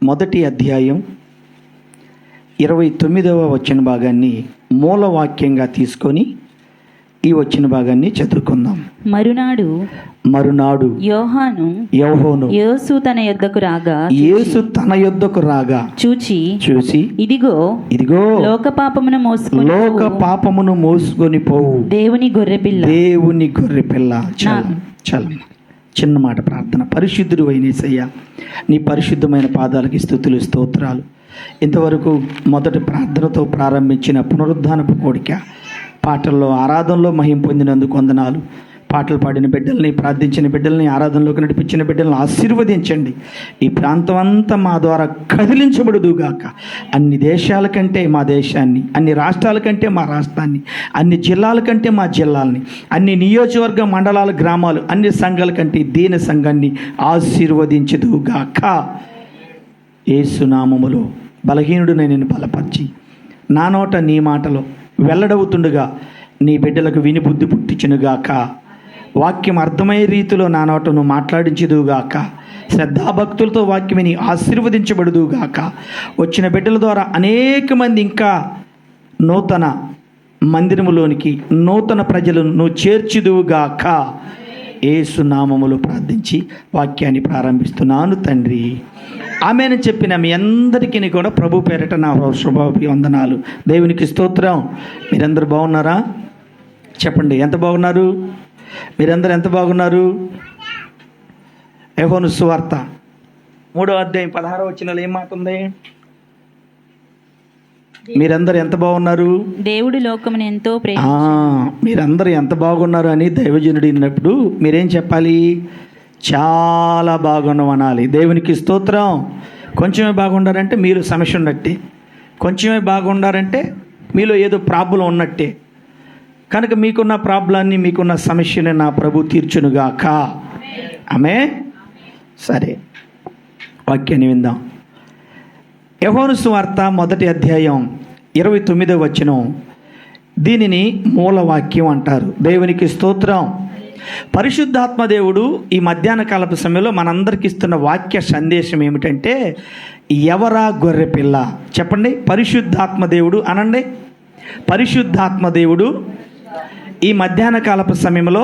మొదటి అధ్యాయం 29వ వచన భాగాన్ని మూలవాక్యంగా తీసుకొని ఈ వచ్చిన భాగాన్ని చదువుకుందాం. మరునాడు యోహాను యేసు తన యొద్దకు రాగా చూచి ఇదిగో లోక పాపమును మోసుకొని పోవు దేవుని గొర్రెపిల్ల. చాలా చిన్న మాట ప్రార్థన. పరిశుద్ధుడు అయిన యేసయ్య, నీ పరిశుద్ధమైన పాదాలకి స్తుతులు, స్తోత్రాలు. ఇంతవరకు మొదటి ప్రార్థనతో ప్రారంభించిన పునరుద్ధానపు కోడిక పాటల్లో ఆరాధనలో మహిమ పొందినందుకు వందనాలు. పాటలు పాడిన బిడ్డల్ని, ప్రార్థించిన బిడ్డల్ని, ఆరాధనలోకి నడిపించిన బిడ్డల్ని ఆశీర్వదించండి. ఈ ప్రాంతం అంతా మా ద్వారా కదిలించబడుదుగాక. అన్ని దేశాల కంటే మా దేశాన్ని, అన్ని రాష్ట్రాల కంటే మా రాష్ట్రాన్ని, అన్ని జిల్లాల కంటే మా జిల్లాలని, అన్ని నియోజకవర్గ మండలాల గ్రామాలు, అన్ని సంఘాల కంటే దీని సంఘాన్ని ఆశీర్వదించుదుగాక. యేసునామములో బలహీనుడు నేను బలపరిచి నా నోట నీ మాటలో వెల్లడవుతుండగా నీ బిడ్డలకు విని బుద్ధి పుట్టించునుగాక. వాక్యం అర్థమయ్యే రీతిలో నా నోట నువ్వు మాట్లాడించుదుగాక. శ్రద్ధాభక్తులతో వాక్యం విని ఆశీర్వదించబడుదుగాక. వచ్చిన బిడ్డల ద్వారా అనేక మంది ఇంకా నూతన మందిరములోనికి నూతన ప్రజలను నువ్వు చేర్చుదువుగాక. యేసునామములో ప్రార్థించి వాక్యాన్ని ప్రారంభిస్తున్నాను తండ్రి, ఆమెను చెప్పిన మీ అందరికీ కూడా ప్రభు పేరట నా శుభాభివందనాలు. దేవునికి స్తోత్రం. మీరందరూ బాగున్నారా? చెప్పండి, ఎంత బాగున్నారు? మీరందరూ ఎంత బాగున్నారు? యోహాను సువార్త 3వ అధ్యాయం 16వ వచనంలో ఏం మాట ఉంది? మీరందరూ ఎంత బాగున్నారు? దేవుడు లోకమును ఎంతో మీరందరూ ఎంత బాగున్నారు అని దైవజనుడు విన్నప్పుడు మీరేం చెప్పాలి? చాలా బాగున్నాం అనాలి. దేవునికి స్తోత్రం. కొంచెమే బాగుండారంటే మీరు సమస్య ఉన్నట్టే, కొంచెమే బాగుండారంటే మీలో ఏదో ప్రాబ్లం ఉన్నట్టే. కనుక మీకున్న ప్రాబ్లాన్ని, మీకున్న సమస్యని నా ప్రభు తీర్చునుగాక. ఆమె సరే, వాక్యాన్ని విందాం. యోహాను సువార్త 1వ అధ్యాయం 29వ వచనం, దీనిని మూలవాక్యం అంటారు. దేవునికి స్తోత్రం. పరిశుద్ధాత్మ దేవుడు ఈ మధ్యాహ్న కాలపు సమయంలో మనందరికి ఇస్తున్న వాక్య సందేశం ఏమిటంటే, ఎవరా గొర్రెపిల్ల? చెప్పండి, పరిశుద్ధాత్మ దేవుడు అనండి. పరిశుద్ధాత్మ దేవుడు ఈ మధ్యాహ్న కాలపు సమయంలో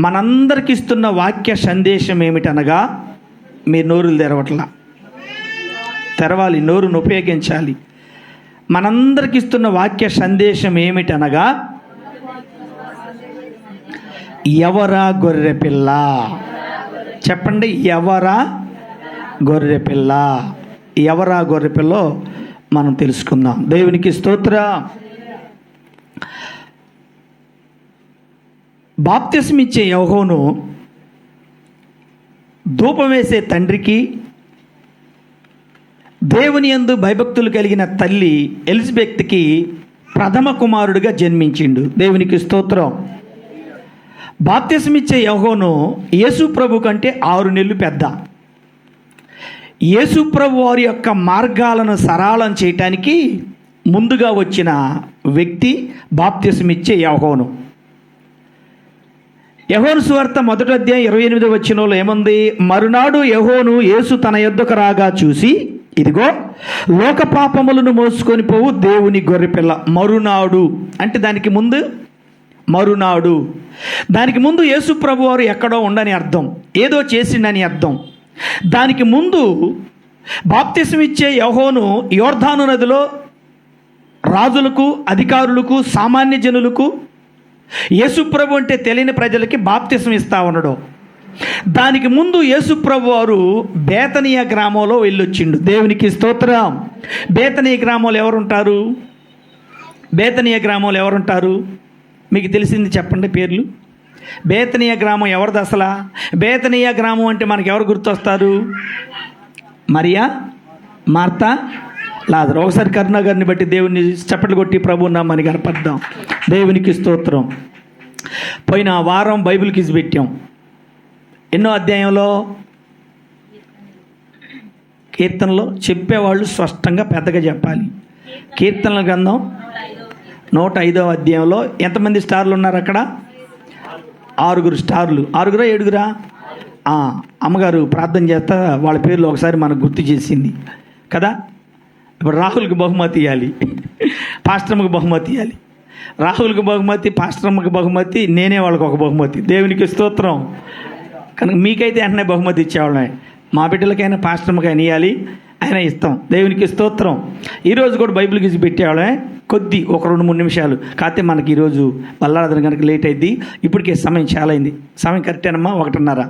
మనందరికి ఇస్తున్న వాక్య సందేశం ఏమిటనగా, మీరు నోరులు తెరవాలి, నోరును ఉపయోగించాలి. మనందరికి ఇస్తున్న వాక్య సందేశం ఏమిటనగా, ఎవరా గొర్రెపిల్ల? చెప్పండి, ఎవరా గొర్రెపిల్ల? ఎవరా గొర్రెపిల్లో మనం తెలుసుకుందాం. దేవునికి స్తోత్రం. బాప్తిస్మం ఇచ్చే యోహాను ధూపం వేసే తండ్రికి, దేవుని యందు భయభక్తులు కలిగిన తల్లి ఎలిజబెత్కి ప్రథమ కుమారుడిగా జన్మించిండు. దేవునికి స్తోత్రం. బాప్తిస్మం ఇచ్చే యోహాను యేసు ప్రభు కంటే 6 నెలలు పెద్ద. యేసు ప్రభు వారి యొక్క మార్గాలను సరళం చేయటానికి ముందుగా వచ్చిన వ్యక్తి బాప్తిస్మం ఇచ్చే యోహాను. యోహాను సువార్త 1వ అధ్యాయం 28వ వచనంలో ఏముంది? మరునాడు యోహాను యేసు తన యొద్దకు రాగా చూసి, ఇదిగో లోక పాపములను మోసుకొని పోవు దేవుని గొర్రెపిల్ల. మరునాడు అంటే దానికి ముందు, మరునాడు దానికి ముందు యేసు ప్రభు వారు ఎక్కడో ఉండని అర్థం, ఏదో చేసిండని అర్థం. దానికి ముందు బాప్తిస్మం ఇచ్చే యోహాను యోర్దాను నదిలో రాజులకు, అధికారులకు, సామాన్య జనులకు, యేసు ప్రభు అంటే తెలియని ప్రజలకి బాప్తిస్మం ఇస్తా ఉన్నాడు. దానికి ముందు యేసు ప్రభు వారు బేతనియా గ్రామంలో వెళ్ళొచ్చిండు. దేవునికి స్తోత్రం. బేతనియా గ్రామంలో ఎవరుంటారు? బేతనియా గ్రామంలో ఎవరుంటారు? మీకు తెలిసింది చెప్పండి పేర్లు. బేతనియా గ్రామం ఎవరిది అసలు? బేతనియా గ్రామం అంటే మనకు ఎవరు గుర్తొస్తారు? మరియా, మార్తా, లాజరు. ఒకసారి కరుణాగారిని బట్టి దేవుని చప్పట్లు కొట్టి ప్రభు నామని కనపడదాం. దేవునికి స్తోత్రం. పోయిన వారం బైబిల్ క్విజ్ పెట్టాం. ఎన్నో అధ్యాయంలో? కీర్తనలో. చెప్పేవాళ్ళు స్పష్టంగా పెద్దగా చెప్పాలి. కీర్తనల గ్రంథం 105వ అధ్యాయంలో ఎంతమంది స్టార్లు ఉన్నారు అక్కడ? 6 స్టార్లు. 6 7 అమ్మగారు ప్రార్థన చేస్తా వాళ్ళ పేర్లు ఒకసారి మనకు గుర్తు చేసింది కదా. ఇప్పుడు రాహుల్కి బహుమతి ఇవ్వాలి, పాస్టర్కి బహుమతి ఇవ్వాలి. రాహుల్కి బహుమతి, పాస్టర్కి బహుమతి, నేనే వాళ్ళకి ఒక బహుమతి. దేవునికి స్తోత్రం. కనుక మీకైతే వెంటనే బహుమతి ఇచ్చేవాళ్ళమే, మా బిడ్డలకైనా పాస్టర్కైనా ఇవ్వాలి, ఆయన ఇస్తాం. దేవునికి స్తోత్రం. ఈరోజు కూడా బైబిల్ గీసి పెట్టేవాళ్ళమే, కొద్ది ఒక 2-3 నిమిషాలు. కాకపోతే మనకి ఈరోజు బల్లారాధన కనుక లేట్ అయింది. ఇప్పటికే సమయం చాలా అయింది. సమయం కరెక్టేనమ్మా, 1:30.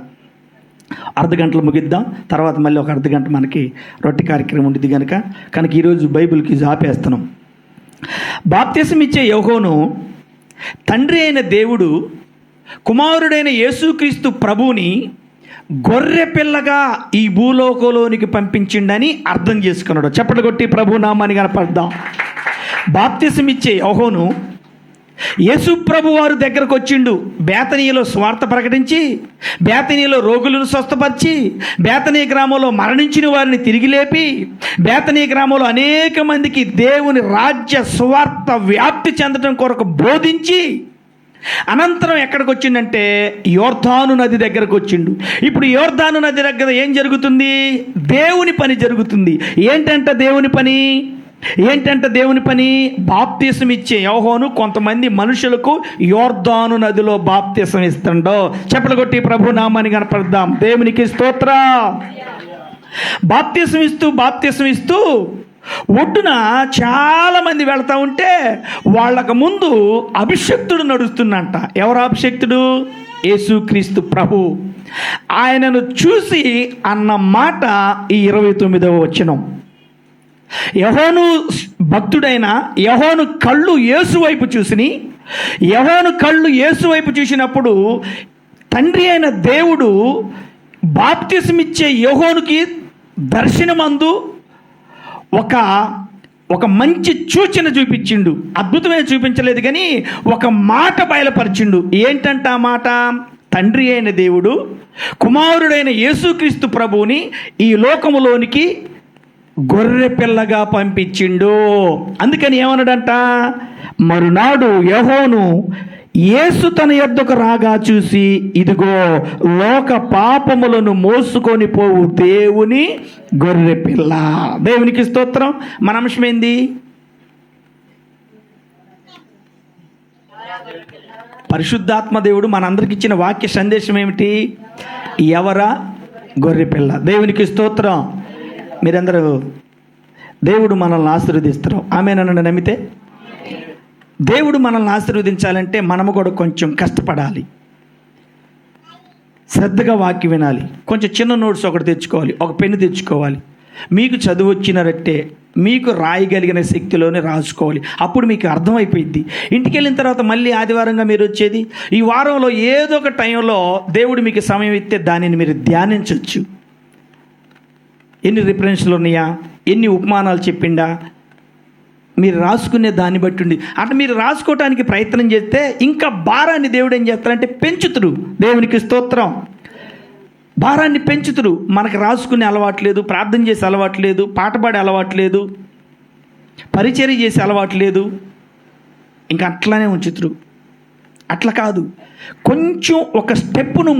అర్ధగంటలు ముగిద్దాం, తర్వాత మళ్ళీ ఒక అర్ధగంట మనకి రొట్టె కార్యక్రమం ఉంటుంది కనుక ఈరోజు బైబిల్కి ఆపేస్తున్నాం. బాప్తిసం ఇచ్చే యోహోను తండ్రి అయిన దేవుడు కుమారుడైన యేసుక్రీస్తు ప్రభువుని గొర్రె పిల్లగా ఈ భూలోకంలోనికి పంపించిండని అర్థం చేసుకున్నాడు. చప్పట్లు కొట్టి ప్రభు నామాన్ని కనపడదాం. బాప్తిసం ఇచ్చే యోహోను యేసు ప్రభు వారి దగ్గరకు వచ్చిండు. బేతనీయలో స్వార్థ ప్రకటించి, బేతనీయలో రోగులను స్వస్థపరిచి, బేతనీ గ్రామంలో మరణించిన వారిని తిరిగి లేపి, బేతనీ గ్రామంలో అనేక మందికి దేవుని రాజ్య స్వార్థ వ్యాప్తి చెందడం కొరకు బోధించి, అనంతరం ఎక్కడికి వచ్చిండంటే యోర్దాను నది దగ్గరకు వచ్చిండు. ఇప్పుడు యోర్దాను నది దగ్గర ఏం జరుగుతుంది? దేవుని పని జరుగుతుంది. ఏంటంటే దేవుని పని బాప్తిసం ఇచ్చే యోహోను కొంతమంది మనుషులకు యోర్దాను నదిలో బాప్తిసం ఇస్తుండో. చెప్పలు కొట్టి ప్రభు నామాన్ని కనపడదాం. దేవునికి స్తోత్రం. బాప్తిసం ఇస్తూ ఒడ్డున చాలా మంది వెళ్తా ఉంటే వాళ్ళకు ముందు అభిషక్తుడు నడుస్తున్నట్ట. ఎవరు అభిషక్తుడు? యేసుక్రీస్తు ప్రభు. ఆయనను చూసి అన్న మాట ఈ 29వ వచనం. యోహోను భక్తుడైన యోహోను కళ్ళు యేసు వైపు చూసినప్పుడు తండ్రి అయిన దేవుడు బాప్తిసమిచ్చే యోహోనుకి దర్శనమందు ఒక మంచి సూచన చూపించిండు. అద్భుతమే చూపించలేదు కానీ ఒక మాట బయలుపరిచిండు. ఏంటంట ఆ మాట? తండ్రి అయిన దేవుడు కుమారుడైన యేసుక్రీస్తు ప్రభువుని ఈ లోకములోనికి గొర్రె పిల్లగా పంపించిండు. అందుకని ఏమన్నాడంట? మరునాడు యోహోను యేసు తన యొద్దకు రాగా చూసి, ఇదిగో లోక పాపములను మోసుకొని పోవు దేవుని గొర్రె పిల్ల. దేవునికి స్తోత్రం. మన అంశం ఏంది? పరిశుద్ధాత్మ దేవుడు మనందరికి ఇచ్చిన వాక్య సందేశం ఏమిటి? ఎవరా? గొర్రె పిల్ల. దేవునికి స్తోత్రం. మీరందరూ దేవుడు మనల్ని ఆశీర్వదిస్తారు. ఆమేనని నమ్మితే దేవుడు మనల్ని ఆశీర్వదించాలంటే మనము కూడా కొంచెం కష్టపడాలి, శ్రద్ధగా వాక్యం వినాలి, కొంచెం చిన్న నోట్స్ ఒకటి తెచ్చుకోవాలి, ఒక పెన్ను తెచ్చుకోవాలి. మీకు చదువు వచ్చినట్టే మీకు రాయగలిగిన శక్తిలోనే రాసుకోవాలి. అప్పుడు మీకు అర్థమైపోయింది. ఇంటికి వెళ్ళిన తర్వాత మళ్ళీ ఆదివారంగా మీరు వచ్చేది. ఈ వారంలో ఏదో ఒక టైంలో దేవుడు మీకు సమయం ఇస్తే దానిని మీరు ధ్యానించవచ్చు. ఎన్ని రిఫరెన్స్లు ఉన్నాయా, ఎన్ని ఉపమానాలు చెప్పిండా, మీరు రాసుకునే దాన్ని బట్టి ఉండి అట్లా మీరు రాసుకోవటానికి ప్రయత్నం చేస్తే ఇంకా భారాన్ని దేవుడు ఏం చేస్తారంటే పెంచుతుడు. దేవునికి స్తోత్రం. భారాన్ని పెంచుతుడు. మనకు రాసుకునే అలవాటు లేదు, ప్రార్థన చేసే అలవాటు లేదు, పాట పాడే అలవాటు లేదు, పరిచర్య చేసే అలవాటు లేదు, ఇంకా అట్లానే ఉంచుతుడు. అట్లా కాదు, కొంచెం ఒక స్టెప్పును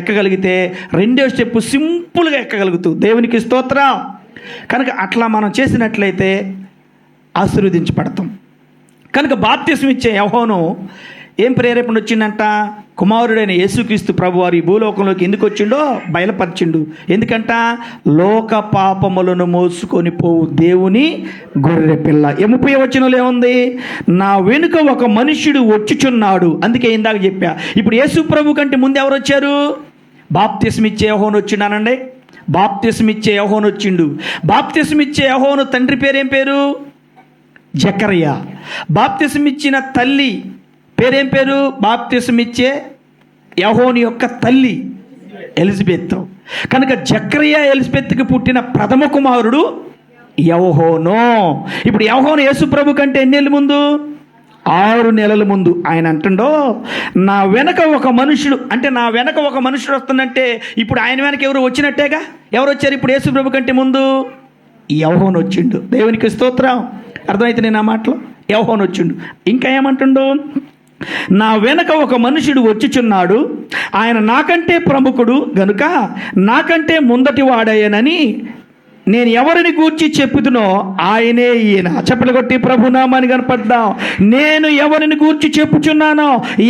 ఎక్కగలిగితే రెండో స్టెప్ సింపుల్గా ఎక్కగలుగుతూ. దేవునికి స్తోత్రం. కనుక అట్లా మనం చేసినట్లయితే ఆశీర్వదించబడతాం. కనుక బాప్తిసం ఇచ్చే యోహోను ఏం ప్రేరేపణ వచ్చిందంట? కుమారుడైన యేసుక్రీస్తు ప్రభువారు ఈ భూలోకంలోకి ఎందుకు వచ్చిండో బయలుపరిచిండు. ఎందుకంట? లోక పాపములను మోసుకొని పోవు దేవుని గొర్రె పిల్ల. 30వ వచనంలో ఏముంది? నా వెనుక ఒక మనుష్యుడు వచ్చుచున్నాడు. అందుకే ఇందాక చెప్పా. ఇప్పుడు యేసు ప్రభు కంటే ముందు ఎవరు వచ్చారు? బాప్తిసం ఇచ్చే యోహోను వచ్చిండానండి. బాప్తిసం ఇచ్చే యోహోను వచ్చిండు. బాప్తిసం ఇచ్చే యోహోను తండ్రి పేరేం పేరు? జకరియా. బాప్తిసం ఇచ్చిన తల్లి పేరేం పేరు? బాప్తిసం ఇచ్చే యోహోను యొక్క తల్లి ఎలిజబెత్. కనుక జకరియా ఎలిజబెత్కి పుట్టిన ప్రథమ కుమారుడు యోహోను. ఇప్పుడు యోహోను యేసు ప్రభు కంటే ఎన్ని నెలల ముందు? 6 నెలల ముందు. ఆయన అంటుండో నా వెనక ఒక మనుషుడు, అంటే నా వెనక ఒక మనుషుడు వస్తుందంటే ఇప్పుడు ఆయన వెనక ఎవరు వచ్చినట్టేగా. ఎవరు వచ్చారు ఇప్పుడు యేసు ప్రభు కంటే ముందు? యోహోను వచ్చిండు. దేవునికి స్తోత్రం. అర్థమైతే నేను ఆ మాటలో యోహోను వచ్చిండు. ఇంకా ఏమంటుండో? నా వెనక ఒక మనుషుడు వచ్చుచున్నాడు, ఆయన నాకంటే ప్రముఖుడు గనుక నాకంటే ముందటి వాడయ్యనని నేను ఎవరిని గూర్చి చెప్పుతునో ఆయనే ఈయన. చప్పట్లు కొట్టి ప్రభునామాన్ని కనపడ్డాం. నేను ఎవరిని గూర్చి చెప్పుచున్నానో,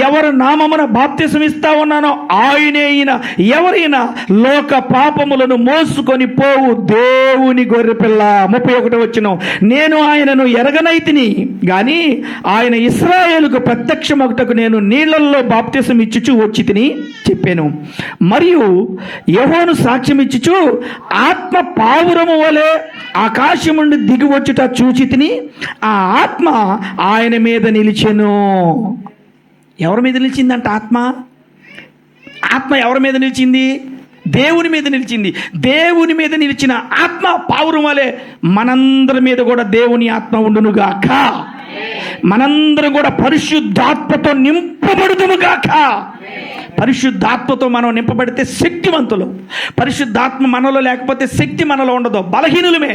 ఎవరు నామమున బాప్తిసం ఇస్తా ఉన్నానో ఆయనే ఈయన. ఎవరైనా లోక పాపములను మోసుకొని పోవు దేవుని గొర్రెపిల్ల. 31 వచనం, నేను ఆయనను ఎరగనైతిని గాని ఆయన ఇశ్రాయేలుకు ప్రత్యక్షమగుటకు నేను నీళ్లలో బాప్తిసం ఇచ్చుచు వచ్చి తిని చెప్పాను. మరియు యెహోవాను సాక్ష్యం ఇచ్చుచు ఆత్మ పావురము వలె ఆకాశం నుండి దిగి వచ్చుట చూచి తిని ఆ ఆత్మ ఆయన మీద నిలిచెను. ఎవరి మీద నిలిచిందంట ఆత్మ? ఆత్మ ఎవరి మీద నిలిచింది? దేవుని మీద నిలిచింది. దేవుని మీద నిలిచిన ఆత్మ పావురం వలె మనందరి మీద కూడా దేవుని ఆత్మ ఉండునుగాక. మనందరం కూడా పరిశుద్ధాత్మతో నింపబడుదుముగాక. పరిశుద్ధాత్మతో మనం నింపబడితే శక్తివంతులు. పరిశుద్ధాత్మ మనలో లేకపోతే శక్తి మనలో ఉండదు. బలహీనులమే.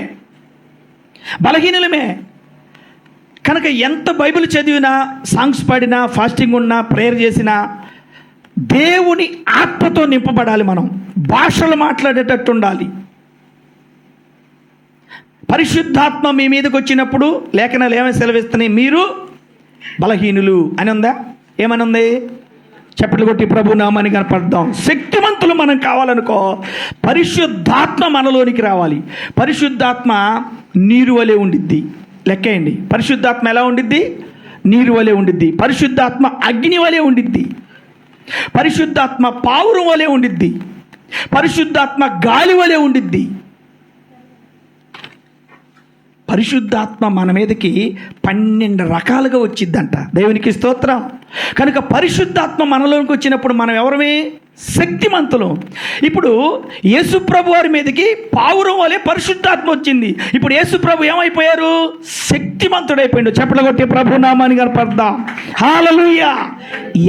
కనుక ఎంత బైబిల్ చదివినా, సాంగ్స్ పాడినా, ఫాస్టింగ్ ఉన్నా, ప్రేయర్ చేసినా దేవుని ఆత్మతో నింపబడాలి. మనం భాషలు మాట్లాడేటట్టు ఉండాలి. పరిశుద్ధాత్మ మీ మీదకి వచ్చినప్పుడు లేఖనాలు ఏమైనా సెలవిస్తున్నాయి? మీరు బలహీనులు అని ఉందా? ఏమని ఉంది? చప్పట్లు కొట్టి ప్రభు నామాన్ని కనపడదాం. శక్తివంతులు మనం కావాలనుకో పరిశుద్ధాత్మ మనలోనికి రావాలి. పరిశుద్ధాత్మ నీరు వలె ఉండిద్ది. లెక్కేయండి, పరిశుద్ధాత్మ ఎలా ఉండిద్ది? నీరు వలె ఉండిద్ది. పరిశుద్ధాత్మ అగ్ని వలె ఉండిద్ది. పరిశుద్ధాత్మ పావురం వలె ఉండిద్ది. పరిశుద్ధాత్మ గాలి వలె ఉండిద్ది. పరిశుద్ధాత్మ మన మీదకి 12 రకాలుగా వచ్చిద్దంట. దేవునికి స్తోత్రం. కనుక పరిశుద్ధాత్మ మనలోకి వచ్చినప్పుడు మనం ఎవరమే? శక్తిమంతులు. ఇప్పుడు యేసుప్రభు వారి మీదకి పావురం వలె పరిశుద్ధాత్మ వచ్చింది. ఇప్పుడు యేసుప్రభు ఏమైపోయారు? శక్తిమంతుడైపోయాడు. చప్పట్లు కొట్టి ప్రభు నామాన్ని కనపడదాం. హల్లెలూయా.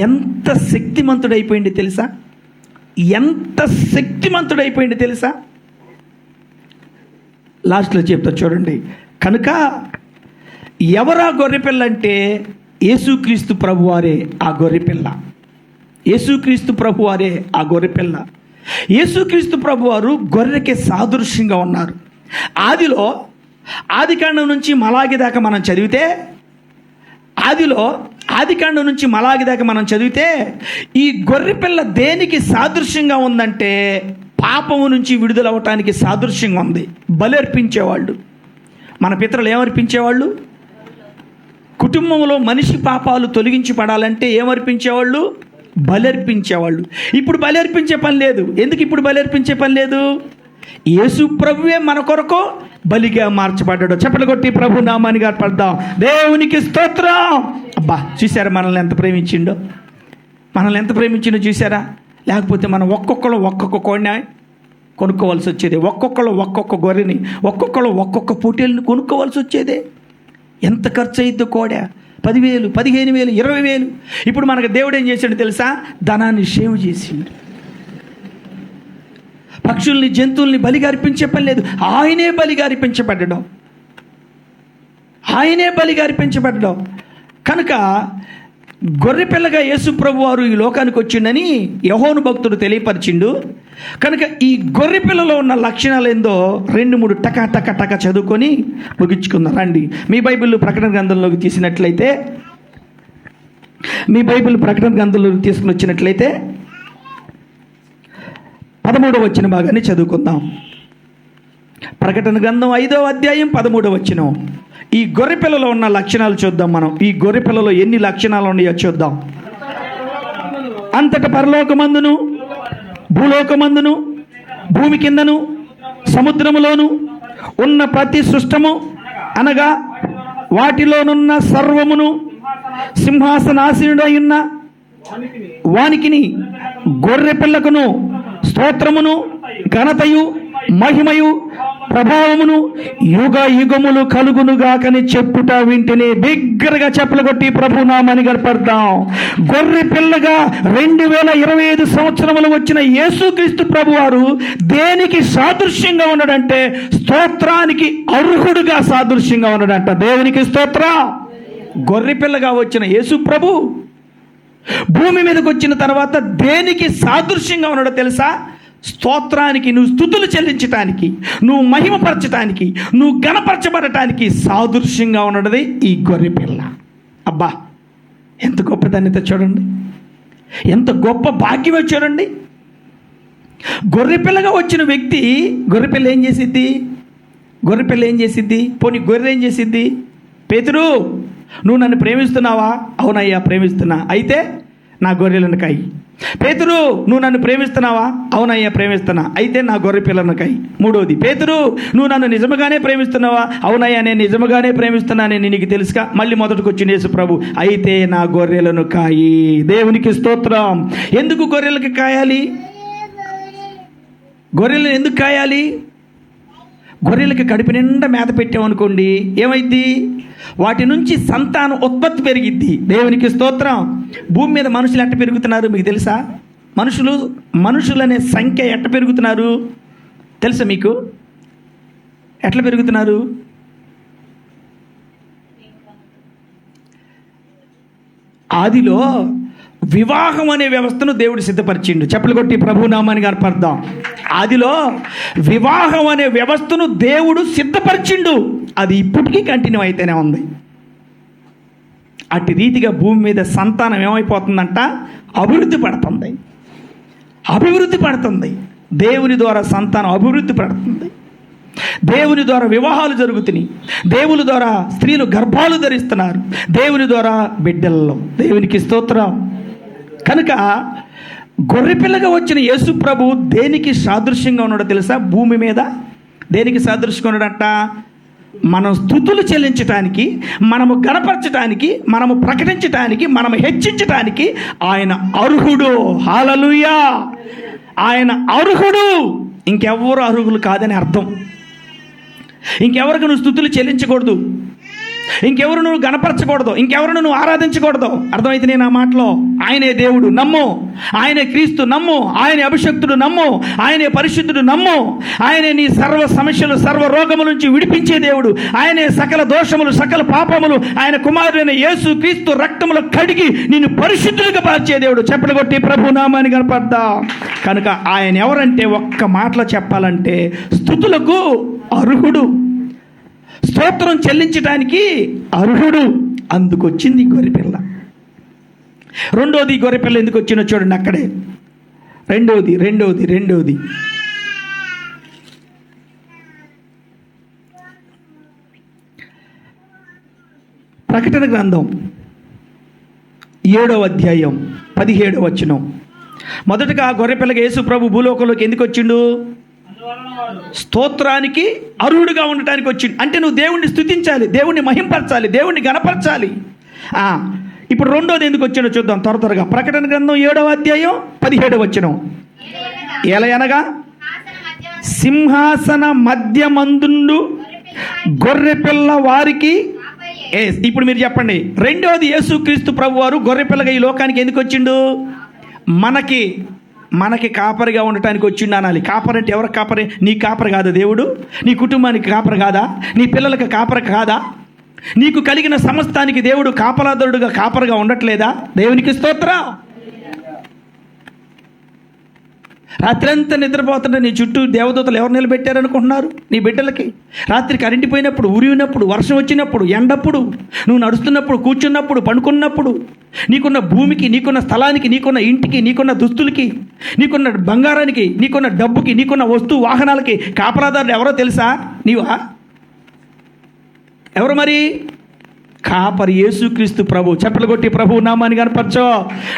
ఎంత శక్తిమంతుడైపోయింది తెలుసా? ఎంత శక్తిమంతుడైపోయింది తెలుసా? లాస్ట్లో చెప్తా చూడండి. కనుక ఎవరా గొర్రెపిల్ల అంటే యేసుక్రీస్తు ప్రభువారే ఆ గొర్రెపిల్ల. యేసుక్రీస్తు ప్రభువారే ఆ గొర్రెపిల్ల. యేసుక్రీస్తు ప్రభువారు గొర్రెకి సాదృశ్యంగా ఉన్నారు. ఆదికాండం నుంచి మలాగి దాకా మనం చదివితే ఈ గొర్రెపిల్ల దేనికి సాదృశ్యంగా ఉందంటే పాపము నుంచి విడుదలవటానికి సాదృశ్యంగా ఉంది. బలర్పించేవాళ్ళు. మన పితరులు ఏమర్పించేవాళ్ళు? కుటుంబంలో మనిషి పాపాలు తొలగించి పడాలంటే ఏమర్పించేవాళ్ళు? బలర్పించేవాళ్ళు. ఇప్పుడు బలర్పించే పని లేదు. ఎందుకు ఇప్పుడు బలర్పించే పని లేదు? యేసు ప్రభువే మన కొరకు బలిగా మార్చబడ్డాడు. చప్పట్లు కొట్టి ప్రభు నామాన్ని కనపడదాం. దేవునికి స్తోత్రం. అబ్బా, చూసారా మనల్ని ఎంత ప్రేమించిండో చూసారా? లేకపోతే మనం ఒక్కొక్క కోడిని కొనుక్కోవాల్సి వచ్చేది. ఒక్కొక్క గొర్రెని, ఒక్కొక్క పొట్టేళ్ళని కొనుక్కోవాల్సి వచ్చేదే. ఎంత ఖర్చు అయ్యిద్దో కోడె? 10,000, 15,000, 20,000. ఇప్పుడు మనకు దేవుడు ఏం చేశాడు తెలుసా? ధనాన్ని సేవ్ చేసిండు. పక్షుల్ని, జంతువుల్ని బలిగా అర్పించే పని లేదు. ఆయనే బలిగా అర్పించబడ్డాడు. కనుక గొర్రెపిల్లగా యేసు ప్రభు వారు ఈ లోకానికి వచ్చిండని యోహాను భక్తుడు తెలియపరిచిండు. కనుక ఈ గొర్రెపిల్లలో ఉన్న లక్షణాలు ఏందో 2-3 టక చదువుకొని ముగించుకుందాం. రండి, మీ బైబిల్ ప్రకటన గ్రంథంలోకి తీసుకుని వచ్చినట్లయితే 13వ వచనం భాగాన్ని చదువుకుందాం. ప్రకటన గ్రంథం 5వ అధ్యాయం 13వ వచనం. ఈ గొర్రెపిల్లలో ఉన్న లక్షణాలు చూద్దాం. మనం ఈ గొర్రెపిల్లలో ఎన్ని లక్షణాలు ఉన్నాయో చూద్దాం. అంతట పరలోకమందును, భూలోకమందును, భూమి కిందను, సముద్రములోను ఉన్న ప్రతి సృష్టము అనగా వాటిలోనున్న సర్వమును సింహాసనాసీనుడై ఉన్న వానికిని గొర్రెపిల్లకును స్తోత్రమును, ఘనతయు, మహిమయు, ప్రభావమును యుగ యుగములు కలుగునుగాకని చెప్పుట వింటేనే బిగ్గరగా చెప్పులు కొట్టి ప్రభు నామాన్ని గడపడదాం. గొర్రె పిల్లగా 2025 సంవత్సరములు వచ్చిన యేసుక్రీస్తు ప్రభువారు దేనికి సాదృశ్యంగా ఉన్నాడంటే స్తోత్రానికి అర్హుడుగా సాదృశ్యంగా ఉన్నాడంట. దేవునికి స్తోత్రం. గొర్రె పిల్లగా వచ్చిన యేసు ప్రభు భూమి మీదకి వచ్చిన తర్వాత దేనికి సాదృశ్యంగా ఉన్నాడో తెలుసా? స్తోత్రానికి, నువ్వు స్తుతులు చెల్లించటానికి, నువ్వు మహిమపరచటానికి, నువ్వు గణపరచబడటానికి సాదృశ్యంగా ఉన్నది ఈ గొర్రె పిల్ల. అబ్బా, ఎంత గొప్ప ధన్యత చూడండి, ఎంత గొప్ప భాగ్యమో చూడండి. గొర్రెపిల్లగా వచ్చిన వ్యక్తి, గొర్రెపిల్ల ఏం చేసిద్ది? గొర్రెపిల్ల ఏం చేసిద్ది? పోనీ గొర్రె ఏం చేసిద్ది? పేతురు, నువ్వు నన్ను ప్రేమిస్తున్నావా? అవునయ్యా ప్రేమిస్తున్నా. అయితే నా గొర్రెలను కాయి. పేతురు, నువ్వు నన్ను ప్రేమిస్తున్నావా? అవునయ్యా ప్రేమిస్తున్నా. అయితే నా గొర్రె పిల్లను కాయి. మూడోది, పేతురు, నువ్వు నన్ను నిజముగానే ప్రేమిస్తున్నావా? అవునయ్యా నేను నిజముగానే ప్రేమిస్తున్నానని నీకు తెలుసుగా. మళ్ళీ మొదటికి వచ్చిన యేసు ప్రభు, అయితే నా గొర్రెలను కాయి. దేవునికి స్తోత్రం. ఎందుకు గొర్రెలకు కాయాలి? గొర్రెలను ఎందుకు కాయాలి? గొర్రెలకి కడుపు నిండా మేత పెట్టామనుకోండి, ఏమైద్ది? వాటి నుంచి సంతానం ఉత్పత్తి పెరిగిద్ది. దేవునికి స్తోత్రం. భూమి మీద మనుషులు ఎట్ట పెరుగుతున్నారు మీకు తెలుసా? మనుషులనే సంఖ్య ఎట్ట పెరుగుతున్నారు తెలుసా మీకు? ఎట్లా పెరుగుతున్నారు? ఆదిలో వివాహం అనే వ్యవస్థను దేవుడు సిద్ధపరిచిండు. చెప్పులు కొట్టి ప్రభు నామాన్ని కనపడదాం. ఆదిలో వివాహం అనే వ్యవస్థను దేవుడు సిద్ధపరిచిండు. అది ఇప్పటికీ కంటిన్యూ అయితేనే ఉంది. అటు రీతిగా భూమి మీద సంతానం ఏమైపోతుందంట? అభివృద్ధి పడుతుంది. అభివృద్ధి పడుతుంది. దేవుని ద్వారా సంతానం అభివృద్ధి పడుతుంది. దేవుని ద్వారా వివాహాలు జరుగుతున్నాయి. దేవుని ద్వారా స్త్రీలు గర్భాలు ధరిస్తున్నారు. దేవుని ద్వారా బిడ్డల్లో. దేవునికి స్తోత్రం. కనుక గొర్రెపిల్లగా వచ్చిన యేసు ప్రభు దేనికి సాదృశ్యంగా ఉన్నాడో తెలుసా? భూమి మీద దేనికి సాదృశ్యంగా ఉన్నాడంట? మనం స్తుతులు చెల్లించటానికి, మనము గణపరచటానికి, మనము ప్రకటించటానికి, మనము హెచ్చించటానికి ఆయన అర్హుడు. హల్లెలూయా! ఆయన అర్హుడు. ఇంకెవ్వరు అర్హులు కాదని అర్థం. ఇంకెవరికి నువ్వు స్తుతులు చెల్లించకూడదు, ఇంకెవరు నువ్వు గణపరచకూడదు, ఇంకెవరు నువ్వు ఆరాధించకూడదు. అర్థమైతే నేను ఆ మాటలో? ఆయనే దేవుడు నమ్ము, ఆయనే క్రీస్తు నమ్ము, ఆయనే అభిషక్తుడు నమ్ము, ఆయనే పరిశుద్ధుడు నమ్ము. ఆయనే నీ సర్వ సమస్యలు, సర్వ రోగముల నుంచి విడిపించే దేవుడు. ఆయనే సకల దోషములు, సకల పాపములు ఆయన కుమారుడైన యేసు క్రీస్తు రక్తములో కడిగి నిన్ను పరిశుద్ధులుగా మార్చే దేవుడు. చెప్పలు కొట్టి ప్రభు నామాన్ని కనపడతా. కనుక ఆయన ఎవరంటే, ఒక్క మాటలో చెప్పాలంటే స్తుతులకు అర్హుడు, స్తోత్రం చెల్లించడానికి అర్హుడు. అందుకొచ్చింది గొర్రెపిల్ల. రెండోది గొర్రెపిల్ల ఎందుకు వచ్చిందో చూడండి అక్కడే. రెండోది ప్రకటన గ్రంథం 7వ అధ్యాయం 17వ వచనం. మొదటగా గొర్రెపిల్లగా యేసు ప్రభు భూలోకంలోకి ఎందుకు వచ్చిండు? స్తోత్రానికి అర్హుడుగా ఉండటానికి వచ్చింది. అంటే నువ్వు దేవుణ్ణి స్తుతించాలి, దేవుణ్ణి మహింపరచాలి, దేవుణ్ణి గణపరచాలి. ఇప్పుడు రెండోది ఎందుకు వచ్చిందో చూద్దాం త్వరగా. ప్రకటన గ్రంథం 7వ అధ్యాయం 17వ వచనం. ఎలయనగా సింహాసన మధ్యమందుండు గొర్రెపిల్ల వారికి. ఇప్పుడు మీరు చెప్పండి, రెండోది యేసుక్రీస్తు ప్రభు వారు గొర్రెపిల్లగా ఈ లోకానికి ఎందుకు వచ్చిండు? మనకి కాపరిగా ఉండటానికి వచ్చిండు అనాలి. కాపరి అంటే ఎవరికి కాపరి? నీ కాపరి కాదా దేవుడు? నీ కుటుంబానికి కాపరి కాదా? నీ పిల్లలకు కాపరి కాదా? నీకు కలిగిన సమస్తానికి దేవుడు కాపలాదారుడుగా కాపరిగా ఉండట్లేదా? దేవునికి స్తోత్రం. రాత్రంతా నిద్రపోతుంటే నీ చుట్టూ దేవదూతలు ఎవరు నిలబెట్టారనుకుంటున్నారు? నీ బిడ్డలకి. రాత్రి కరెంటు పోయినప్పుడు, ఉరిగినప్పుడు, వర్షం వచ్చినప్పుడు, ఎండప్పుడు, నువ్వు నడుస్తున్నప్పుడు, కూర్చున్నప్పుడు, పడుకున్నప్పుడు, నీకున్న భూమికి, నీకున్న స్థలానికి, నీకున్న ఇంటికి, నీకున్న దుస్తులకి, నీకున్న బంగారానికి, నీకున్న డబ్బుకి, నీకున్న వస్తు వాహనాలకి కాపలాదారులు ఎవరో తెలుసా? నీవా? ఎవరు మరి? కాపరి యేసుక్రీస్తు ప్రభు. చెప్పలు కొట్టి ప్రభు నామాన్ని కనపరచో.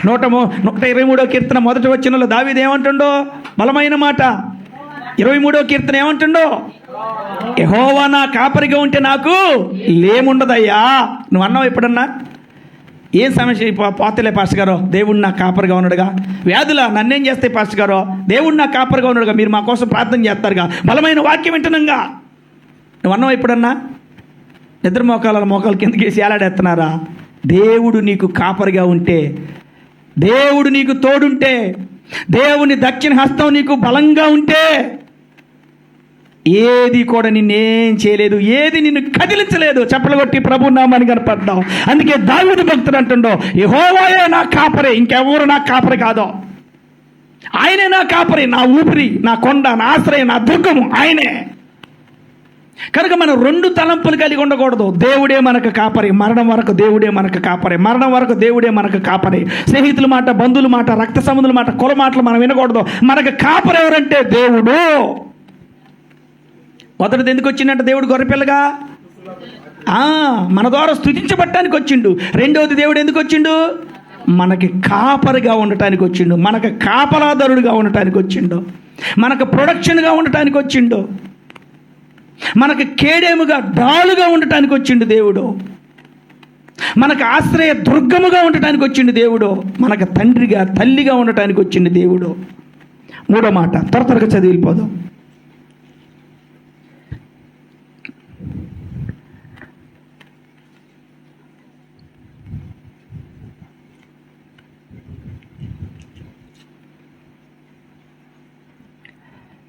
123వ కీర్తన మొదటి వచనంలో దావీదు ఏమంటుండో? బలమైన మాట. 23వ కీర్తన ఏమంటుండో? యెహోవా నా కాపరిగా ఉంటే నాకు లేముండదయ్యా. నువ్వు అన్నావు ఎప్పుడన్నా? ఏం సమస్య పోతలే పాస్టర్ గారు, దేవుడు నా కాపరిగా ఉన్నాడుగా. వ్యాధుల నన్నేం చేస్తాయి పాస్టర్ గారు? దేవుడు నా కాపరిగా ఉన్నాడుగా, మీరు మా కోసం ప్రార్థన చేస్తారుగా, బలమైన వాక్యం వింటున్నాగా. నువ్వు అన్నావు ఎప్పుడన్నా? నిద్ర మోకాలు కిందకి వేసి ఏలాడేస్తున్నారా? దేవుడు నీకు కాపరిగా ఉంటే, దేవుడు నీకు తోడుంటే, దేవుని దక్షిణ హస్తం నీకు బలంగా ఉంటే ఏది కూడా నిన్నేం చేయలేదు, ఏది నిన్ను కదిలించలేదు. చప్పలు కొట్టి ప్రభు నామాన్ని కనపడ్డావు. అందుకే దావీదు భక్తుడు అంటుండో, యెహోవాయే నా కాపరి, ఇంకెవరు నా కాపరి కాదో. ఆయనే నా కాపరి, నా ఊపిరి, నా కొండ, నా ఆశ్రయం, నా దుర్గము ఆయనే. కనుక మనం రెండు తలంపులు కలిగి ఉండకూడదు. దేవుడే మనకు కాపరి, మరణం వరకు దేవుడే మనకు కాపరి, మరణం వరకు దేవుడే మనకు కాపరి. స్నేహితుల మాట, బంధువుల మాట, రక్త సంబంధుల మాట, కుల మాటలు మనం వినకూడదు. మనకు కాపరి ఎవరంటే దేవుడు. మొదటిది ఎందుకు వచ్చిందంటే దేవుడు గొర్రెపిల్లగా మన ద్వారా స్తుతించబడటానికి వచ్చిండు. రెండవది దేవుడు ఎందుకు వచ్చిండు? మనకి కాపరిగా ఉండటానికి వచ్చిండు, మనకు కాపలాదారుడిగా ఉండటానికి వచ్చిండు, మనకు ప్రొడక్షన్గా ఉండటానికి వచ్చిండు, మనకు కేడేముగా డాలుగా ఉండటానికి వచ్చిండు దేవుడు, మనకు ఆశ్రయ దుర్గముగా ఉండటానికి వచ్చిండు దేవుడు, మనకు తండ్రిగా తల్లిగా ఉండటానికి వచ్చిండు దేవుడు. మూడో మాట త్వరగా చదివిపోదాం.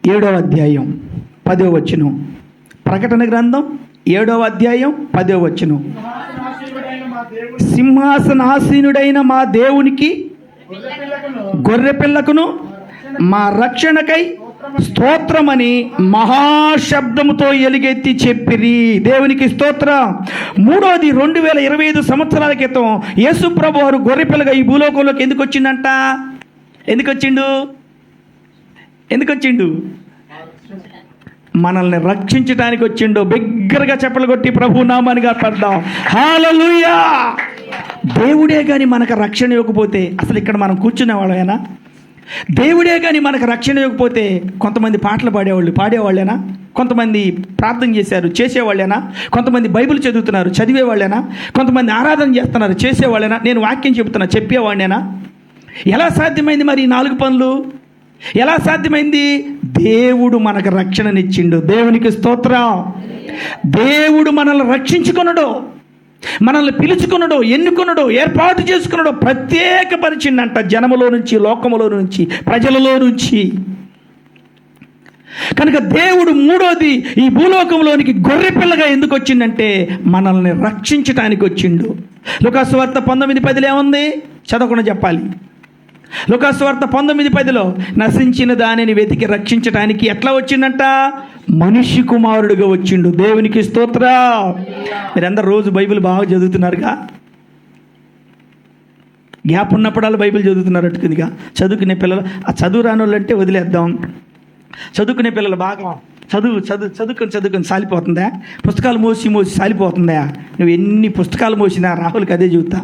ఏడవ అధ్యాయం 10వ వచనం. ప్రకటన గ్రంథం 7వ అధ్యాయం 10వ వచనం. సింహాసనాసీనుడైన మా దేవునికి గొర్రెపిల్లకును మా రక్షణకై స్తోత్రమని మహాశబ్దముతో ఎలుగెత్తి చెప్పిరి. దేవునికి స్తోత్రం. మూడోది 2025 సంవత్సరాల క్రితం యేసు ప్రభు వారు గొర్రెపిల్లగా ఈ భూలోకంలోకి ఎందుకు వచ్చిందంట? ఎందుకు వచ్చిండు? మనల్ని రక్షించడానికి వచ్చిండు. బిగ్గరగా చెప్పలు కొట్టి ప్రభు నామానిగా పడ్డాం. హల్లెలూయా. దేవుడే కానీ మనకు రక్షణ ఇవ్వకపోతే అసలు ఇక్కడ మనం కూర్చునేవాళ్ళేనా? దేవుడే కానీ మనకు రక్షణ ఇవ్వకపోతే కొంతమంది పాటలు పాడేవాళ్ళేనా? కొంతమంది ప్రార్థన చేసేవాళ్ళేనా? కొంతమంది బైబిల్ చదువుతున్నారు, చదివేవాళ్ళేనా? కొంతమంది ఆరాధన చేస్తున్నారు, చేసేవాళ్ళేనా? నేను వాక్యం చెబుతున్నా, చెప్పేవాళ్ళేనా? ఎలా సాధ్యమైంది మరి ఈ 4 పనులు? ఎలా సాధ్యమైంది? దేవుడు మనకు రక్షణనిచ్చిండు. దేవునికి స్తోత్రం. దేవుడు మనల్ని రక్షించుకున్నాడు, మనల్ని పిలుచుకున్నాడు, ఎన్నుకున్నాడు, ఏర్పాటు చేసుకున్నాడు, ప్రత్యేకపరిచిండంట జనములో నుంచి, లోకములో నుంచి, ప్రజలలో నుంచి. కనుక దేవుడు మూడోది ఈ భూలోకంలోనికి గొర్రెపిల్లగా ఎందుకు వచ్చిందంటే మనల్ని రక్షించటానికి వచ్చిండు. లూకాసు వార్త 19:10 ఏముంది? చదవకుండా చెప్పాలి. లూకాసు వార్త 19:10 నశించిన దానిని వెతికి రక్షించడానికి ఎట్లా వచ్చిందంట? మనిషి కుమారుడుగా వచ్చిండు. దేవునికి స్తోత్రం. మీరందరూ రోజు బైబిల్ బాగా చదువుతున్నారుగా? గ్యాప్ ఉన్నప్పుడల్లా బైబిల్ చదువుతున్నారు అట్టుకుందిగా. చదువుకునే పిల్లలు, ఆ చదువు రాని వాళ్ళు అంటే వదిలేద్దాం. చదువుకునే పిల్లలు బాగా చదువుకొని సాలిపోతుందా? పుస్తకాలు మోసి సాలిపోతుందా? నువ్వు ఎన్ని పుస్తకాలు మోసినా రాహుల్కి అదే చెబుతా.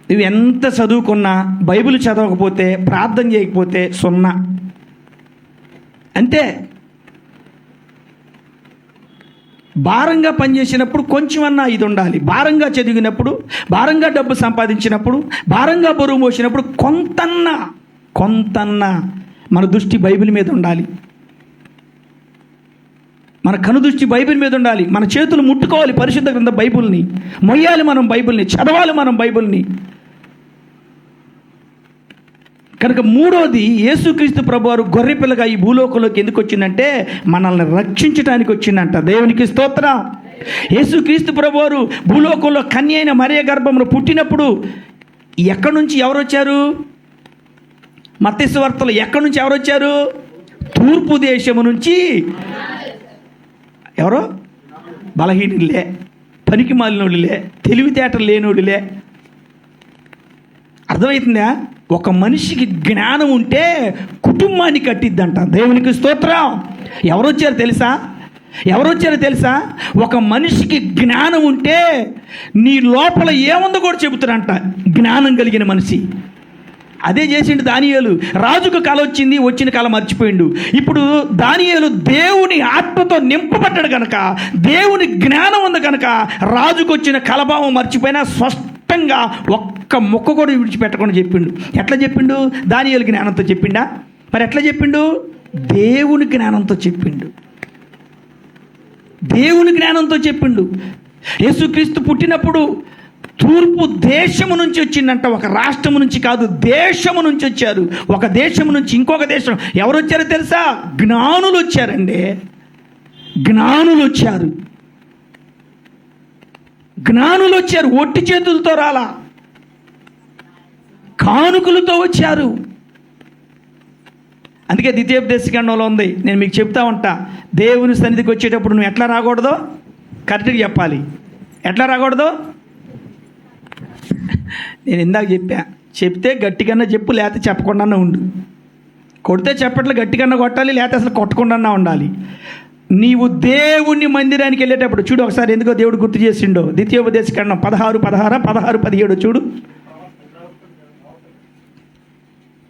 నువ్వు ఎంత చదువుకున్నా బైబిల్ చదవకపోతే, ప్రార్థన చేయకపోతే సున్నా అంతే. భారంగా పనిచేసినప్పుడు కొంచెమన్నా ఇది ఉండాలి. భారంగా చదివినప్పుడు, భారంగా డబ్బు సంపాదించినప్పుడు, భారంగా బరువు మోసినప్పుడు కొంతన్నా మన దృష్టి బైబిల్ మీద ఉండాలి. మన కనుదృష్టి బైబిల్ మీద ఉండాలి. మన చేతులు ముట్టుకోవాలి పరిశుద్ధ గ్రంథ బైబిల్ని, మొయ్యాలి మనం బైబిల్ని, చదవాలి మనం బైబిల్ని. కనుక మూడోది యేసుక్రీస్తు ప్రభువారు గొర్రెపిల్లగా ఈ భూలోకంలోకి ఎందుకు వచ్చిందంటే మనల్ని రక్షించడానికి వచ్చిందంట. దేవునికి స్తోత్రం. యేసుక్రీస్తు ప్రభువారు భూలోకంలో కన్య అయిన మరియ గర్భంలో పుట్టినప్పుడు ఎక్కడి నుంచి ఎవరు వచ్చారు? మత్తయి సువార్తలో ఎక్కడి నుంచి ఎవరు వచ్చారు? తూర్పు దేశము నుంచి. ఎవరో? బలహీనులే, పనికి మాలినోళ్ళులే, తెలివితేటలు లేనోళ్ళులే. అర్థమవుతుందా? ఒక మనిషికి జ్ఞానం ఉంటే కుటుంబాన్ని కట్టిద్దంట. దేవునికి స్తోత్రం. ఎవరొచ్చారు తెలుసా? ఒక మనిషికి జ్ఞానం ఉంటే నీ లోపల ఏముందో కూడా చెబుతారంట. జ్ఞానం కలిగిన మనిషి. అదే చేసిండు దానియేలు. రాజుకు కల వచ్చింది, వచ్చిన కల మర్చిపోయిండు. ఇప్పుడు దానియేలు దేవుని ఆత్మతో నింపబడ్డాడు కనుక, దేవుని జ్ఞానం ఉంది కనుక రాజుకు వచ్చిన కలభావం మర్చిపోయినా స్పష్టంగా ఒక్క మొక్క కూడా విడిచిపెట్టకుండా చెప్పిండు. ఎట్లా చెప్పిండు? దానియేలు జ్ఞానంతో చెప్పిండా? మరి ఎట్లా చెప్పిండు? దేవుని జ్ఞానంతో చెప్పిండు. దేవుని జ్ఞానంతో చెప్పిండు. యేసుక్రీస్తు పుట్టినప్పుడు తూర్పు దేశము నుంచి వచ్చిందంట. ఒక రాష్ట్రము నుంచి కాదు, దేశము నుంచి వచ్చారు. ఒక దేశము నుంచి ఇంకొక దేశం ఎవరు వచ్చారో తెలుసా? జ్ఞానులు వచ్చారండి. జ్ఞానులు వచ్చారు. ఒట్టి చేతులతో రాలా, కానుకలతో వచ్చారు. అందుకే ద్వితీయోపదేశకాండంలో ఉంది, నేను మీకు చెప్తా ఉంటా, దేవుని సన్నిధికి వచ్చేటప్పుడు నువ్వు ఎట్లా రాకూడదో కరెక్ట్గా చెప్పాలి. ఎట్లా రాకూడదో నేను ఇందాక చెప్తే గట్టిగా చెప్పు, లేకపోతే చెప్పకుండా ఉండు. కొడితే చెప్పట్లు గట్టిగా కొట్టాలి, లేకపోతే అసలు కొట్టకుండా ఉండాలి. నీవు దేవుని మందిరానికి వెళ్ళేటప్పుడు చూడు ఒకసారి, ఎందుకో దేవుడు గుర్తు చేసిండో. ద్వితీయోపదేశకాండం 16:17 చూడు.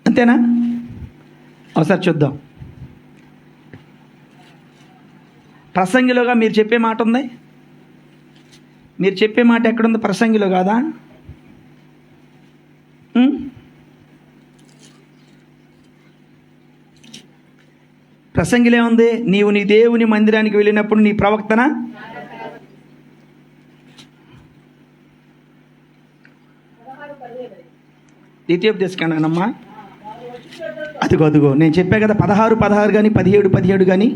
అంతేనా? ఒకసారి చూద్దాం. ప్రసంగిలోగా మీరు చెప్పే మాట ఉంది. మీరు చెప్పే మాట ఎక్కడుంది? ప్రసంగిలో కాదా? ప్రసంగిలే ఉంది, నీవు నీ దేవుని మందిరానికి వెళ్ళినప్పుడు నీ ప్రవక్తన ద్వితీయోపదేశకాండమ్మా. అదిగో నేను చెప్పా కదా, 16 కానీ 17 కానీ.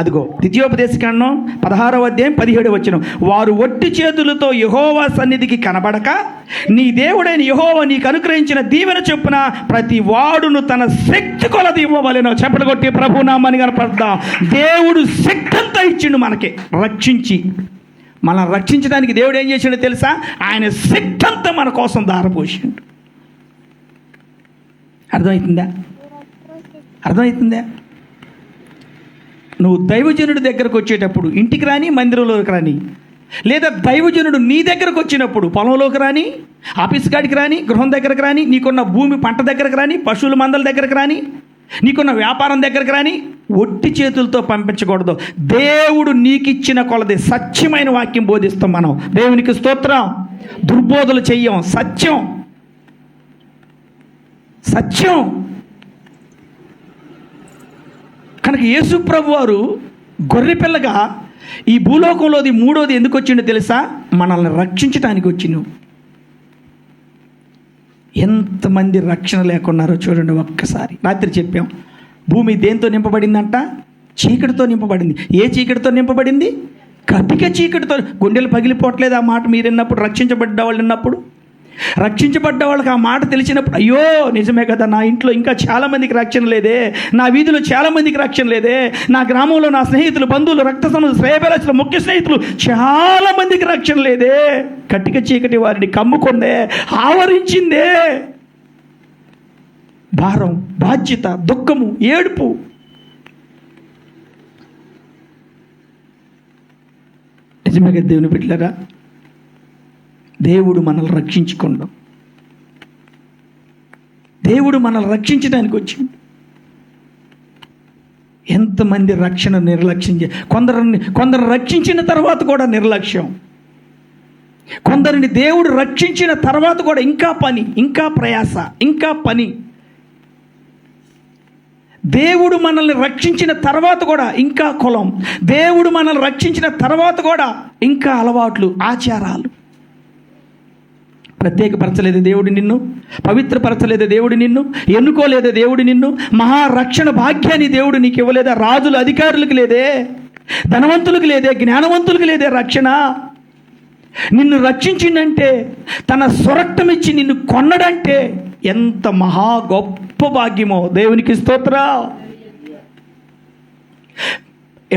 అదిగో ద్వితీయోపదేశకాండం 16వ అధ్యాయం 17వ వచనం. వారు ఒట్టి చేతులతో యెహోవా సన్నిధికి కనబడక నీ దేవుడైన యెహోవా నీకు అనుగ్రహించిన దీవెన చొప్పున ప్రతి వాడును తన శక్తి కొలది ఇవ్వవలెను. చెప్పలు కొట్టి ప్రభునామాన్ని కనపడదాం. దేవుడు శక్తి అంతా ఇచ్చిండు మనకి, రక్షించి మనం రక్షించడానికి దేవుడు ఏం చేసిండో తెలుసా? ఆయన శక్తి అంతా మన కోసం దారపోసిండు. అర్థమవుతుందా? నువ్వు దైవజనుడి దగ్గరకు వచ్చేటప్పుడు ఇంటికి రాని, మందిరంలోకి రాని, లేదా దైవజనుడు నీ దగ్గరకు వచ్చినప్పుడు పొలంలోకి రాని, ఆఫీస్ కాడికి రాని, గృహం దగ్గరకు రాని, నీకున్న భూమి పంట దగ్గరకు రాని, పశువుల మందల దగ్గరకు రాని, నీకున్న వ్యాపారం దగ్గరకు రాని, ఒట్టి చేతులతో పంపించకూడదు. దేవుడు నీకిచ్చిన కొలది సత్యమైన వాక్యం బోధిస్తాం మనం. దేవునికి స్తోత్రం. దుర్బోధలు చెయ్యం, సత్యం. కనుక యేసు ప్రభు వారు గొర్రెపిల్లగా ఈ భూలోకంలోది మూడోది ఎందుకు వచ్చిండో తెలుసా? మనల్ని రక్షించడానికి వచ్చిండు. ఎంతమంది రక్షణ లేకున్నారో చూడండి ఒక్కసారి. రాత్రి చెప్పాం, భూమి దేంతో నింపబడిందంట? చీకటితో నింపబడింది. ఏ చీకటితో నింపబడింది? కటిక చీకటితో. గుండెలు పగిలిపోవట్లేదు ఆ మాట మీరు విన్నప్పుడు, రక్షించబడ్డ వాళ్ళు విన్నప్పుడు? రక్షించబడ్డ వాళ్ళకి ఆ మాట తెలిసినప్పుడు, అయ్యో నిజమే కదా, నా ఇంట్లో ఇంకా చాలామందికి రక్షణ లేదే, నా వీధిలో చాలామందికి రక్షణ లేదే, నా గ్రామంలో నా స్నేహితులు, బంధువులు, రక్త సంబంధులు, శ్రేయభిలాషులు, ముఖ్య స్నేహితులు చాలామందికి రక్షణ లేదే. కటిక చీకటి వారిని కమ్ముకుందే, ఆవరించిందే. భారం, బాధ్యత, దుఃఖము, ఏడుపు. నిజమే కదా దేవుని బిడ్డలారా? దేవుడు మనల్ని రక్షించుకుందాం. దేవుడు మనల్ని రక్షించడానికి వచ్చింది. ఎంతమంది రక్షణ నిర్లక్ష్యం కొందరు రక్షించిన తర్వాత కూడా నిర్లక్ష్యం. కొందరిని దేవుడు రక్షించిన తర్వాత కూడా ఇంకా పని, ఇంకా ప్రయాస, ఇంకా పని. దేవుడు మనల్ని రక్షించిన తర్వాత కూడా ఇంకా కులం, దేవుడు మనల్ని రక్షించిన తర్వాత కూడా ఇంకా అలవాట్లు, ఆచారాలు. ప్రత్యేకపరచలేదు దేవుడు నిన్ను, పవిత్రపరచలేదు దేవుడు నిన్ను, ఎన్నుకోలేదు దేవుడు నిన్ను, మహారక్షణ భాగ్యాన్ని దేవుడు నీకు ఇవ్వలేదా? రాజులు, అధికారులకు లేదే, ధనవంతులకు లేదే, జ్ఞానవంతులకు లేదే రక్షణ? నిన్ను రక్షించిందంటే, తన స్వరక్తం ఇచ్చి నిన్ను కొన్నడంటే ఎంత మహా గొప్ప భాగ్యమో. దేవునికి స్తోత్రం.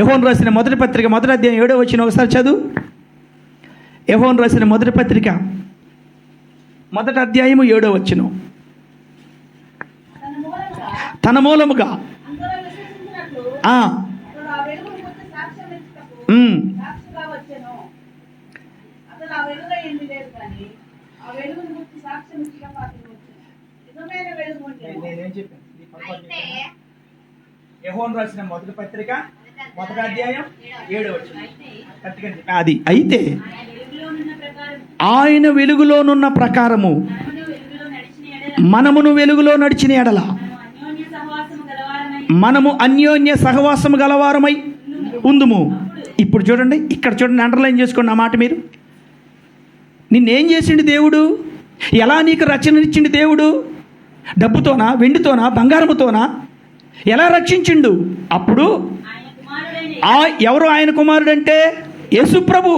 యోహాను రాసిన మొదటి పత్రిక 1వ అధ్యాయం 7వ వచనం ఒకసారి చదువు. యోహాను రాసిన మొదటి పత్రిక 1వ అధ్యాయము 7వ వచనం. తన మూలముగా యోహాను రాసిన మొదటి పత్రిక 1వ అధ్యాయం 7వ వచనం. అది అయితే ఆయన వెలుగులోనున్న ప్రకారము మనమును వెలుగులో నడిచిన ఎడల మనము అన్యోన్య సహవాసము గలవారమై ఉందుము. ఇప్పుడు చూడండి, ఇక్కడ చూడండి, అండర్లైన్ చేసుకోండి ఆ మాట మీరు. నిన్నేం చేసిండు దేవుడు? ఎలా నీకు రక్షణ ఇచ్చిండు దేవుడు? డబ్బుతోనా, వెండితోనా, బంగారముతోనా? ఎలా రక్షించిండు? అప్పుడు ఎవరు ఆయన కుమారుడంటే యేసు ప్రభు.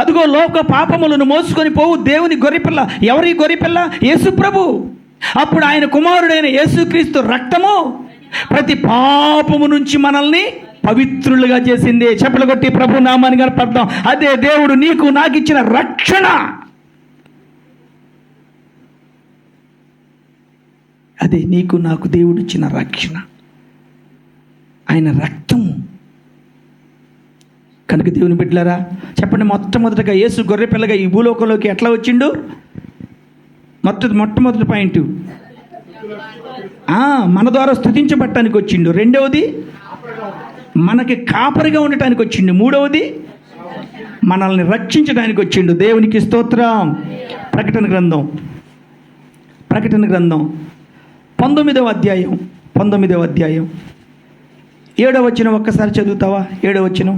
అదిగో లోక పాపములను మోసుకొని పోవు దేవుని గొర్రెపిల్ల. ఎవరి గొర్రెపిల్ల? యేసు ప్రభు. అప్పుడు ఆయన కుమారుడైన యేసుక్రీస్తు రక్తము ప్రతి పాపము నుంచి మనల్ని పవిత్రులుగా చేసింది. చెప్పులు కొట్టి ప్రభు నామాన్ని గణపడతాం. అదే దేవుడు నీకు నాకు ఇచ్చిన రక్షణ. అదే నీకు నాకు దేవుడు ఇచ్చిన రక్షణ, ఆయన రక్తము. కనుక దేవుని బిడ్డలారా చెప్పండి, మొట్టమొదటిగా యేసు గొర్రెపిల్లగా ఈ భూలోకంలోకి ఎట్లా వచ్చిండు? మొట్టమొదటి పాయింట్ మన ద్వారా స్తుతించబడటానికి వచ్చిండు. రెండవది మనకి కాపరిగా ఉండటానికి వచ్చిండు. మూడవది మనల్ని రక్షించడానికి వచ్చిండు. దేవునికి స్తోత్రం. ప్రకటన గ్రంథం 19వ అధ్యాయం 7వ వచనం ఒక్కసారి చదువుతావా? 7వ వచనం.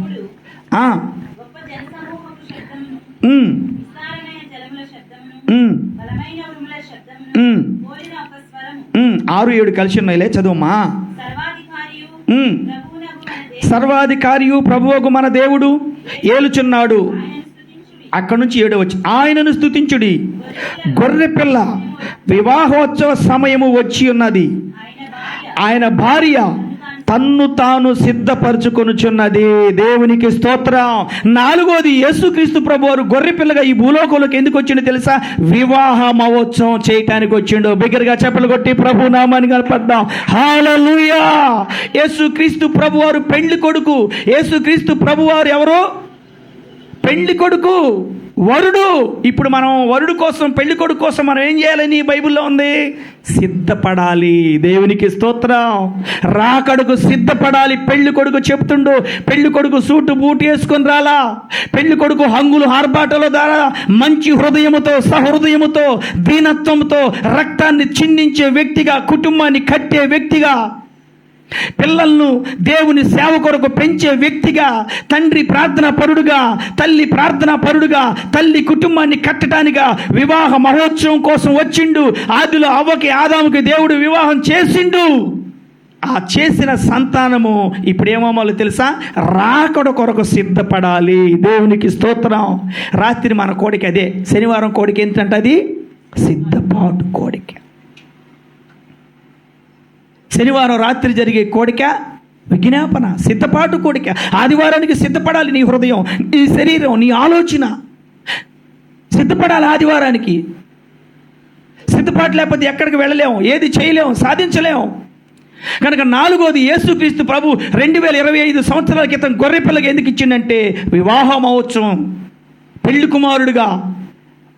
6-7 కలిసి ఉన్నాయిలే, చదువుమా. సర్వాధికారియు ప్రభువుకు మన దేవుడు ఏలుచున్నాడు. అక్కడి నుంచి 7వ వచనం. ఆయనను స్తుతించుడి, గొర్రెపిల్ల వివాహోత్సవ సమయము వచ్చి ఉన్నది, ఆయన భార్య తన్ను తాను సిద్ధపరచుకొనుచున్నది. దేవునికి స్తోత్రం. 4వది యేసుక్రీస్తు ప్రభువారు గొర్రెపిల్లగా ఈ భూలోకంలోకి ఎందుకు వచ్చిండో తెలుసా? వివాహ మహోత్సవం చేయటానికి వచ్చిండు. బిగ్గరగా చెప్పులు కొట్టి ప్రభు నామాన్ని గణపడదాం. హల్లెలూయా. యేసుక్రీస్తు ప్రభువారు పెళ్లి కొడుకు. యేసుక్రీస్తు ప్రభువారు ఎవరు? పెళ్లి కొడుకు, వరుడు. ఇప్పుడు మనం వరుడు కోసం, పెళ్లి కొడుకు కోసం మనం ఏం చేయాలని బైబిల్లో ఉంది? సిద్ధపడాలి. దేవునికి స్తోత్రం. రాకడకు సిద్ధపడాలి. పెళ్లి కొడుకు చెప్తుండు. పెళ్లి కొడుకు సూటు బూటు వేసుకొని రాలా. పెళ్లి కొడుకు హంగులు ఆర్భాటాల ద్వారా మంచి హృదయముతో, సహృదయముతో, దీనత్వంతో రక్తాన్ని చిందించే వ్యక్తిగా, కుటుంబాన్ని కట్టే వ్యక్తిగా, పిల్లలను దేవుని సేవ కొరకు పెంచే వ్యక్తిగా, తండ్రి ప్రార్థనా పరుడుగా, తల్లి ప్రార్థనా పరుడుగా, తల్లి కుటుంబాన్ని కట్టడానిగా వివాహ మహోత్సవం కోసం వచ్చిండు. ఆదిలో అవ్వకి ఆదాముకి దేవుడు వివాహం చేసిండు. ఆ చేసిన సంతానము ఇప్పుడు ఏమవ్వాలో తెలుసా? రాకడ కొరకు సిద్ధపడాలి. దేవునికి స్తోత్రం. రాత్రి మన కోడిక అదే. శనివారం కోడిక ఏంటంటే అది సిద్ధపాటు కోడిక. శనివారం రాత్రి జరిగే కోడిక విజ్ఞాపన, సిద్ధపాటు కోడిక. ఆదివారానికి సిద్ధపడాలి. నీ హృదయం, నీ శరీరం, నీ ఆలోచన సిద్ధపడాలి. ఆదివారానికి సిద్ధపాటు లేకపోతే ఎక్కడికి వెళ్ళలేము, ఏది చేయలేము, సాధించలేము. కనుక 4వది యేసుక్రీస్తు ప్రభు 2025 సంవత్సరాల క్రితం గొర్రెపిల్లగా ఎందుకు ఇచ్చిందంటే వివాహ మహోత్సవం. పెళ్లి కుమారుడుగా,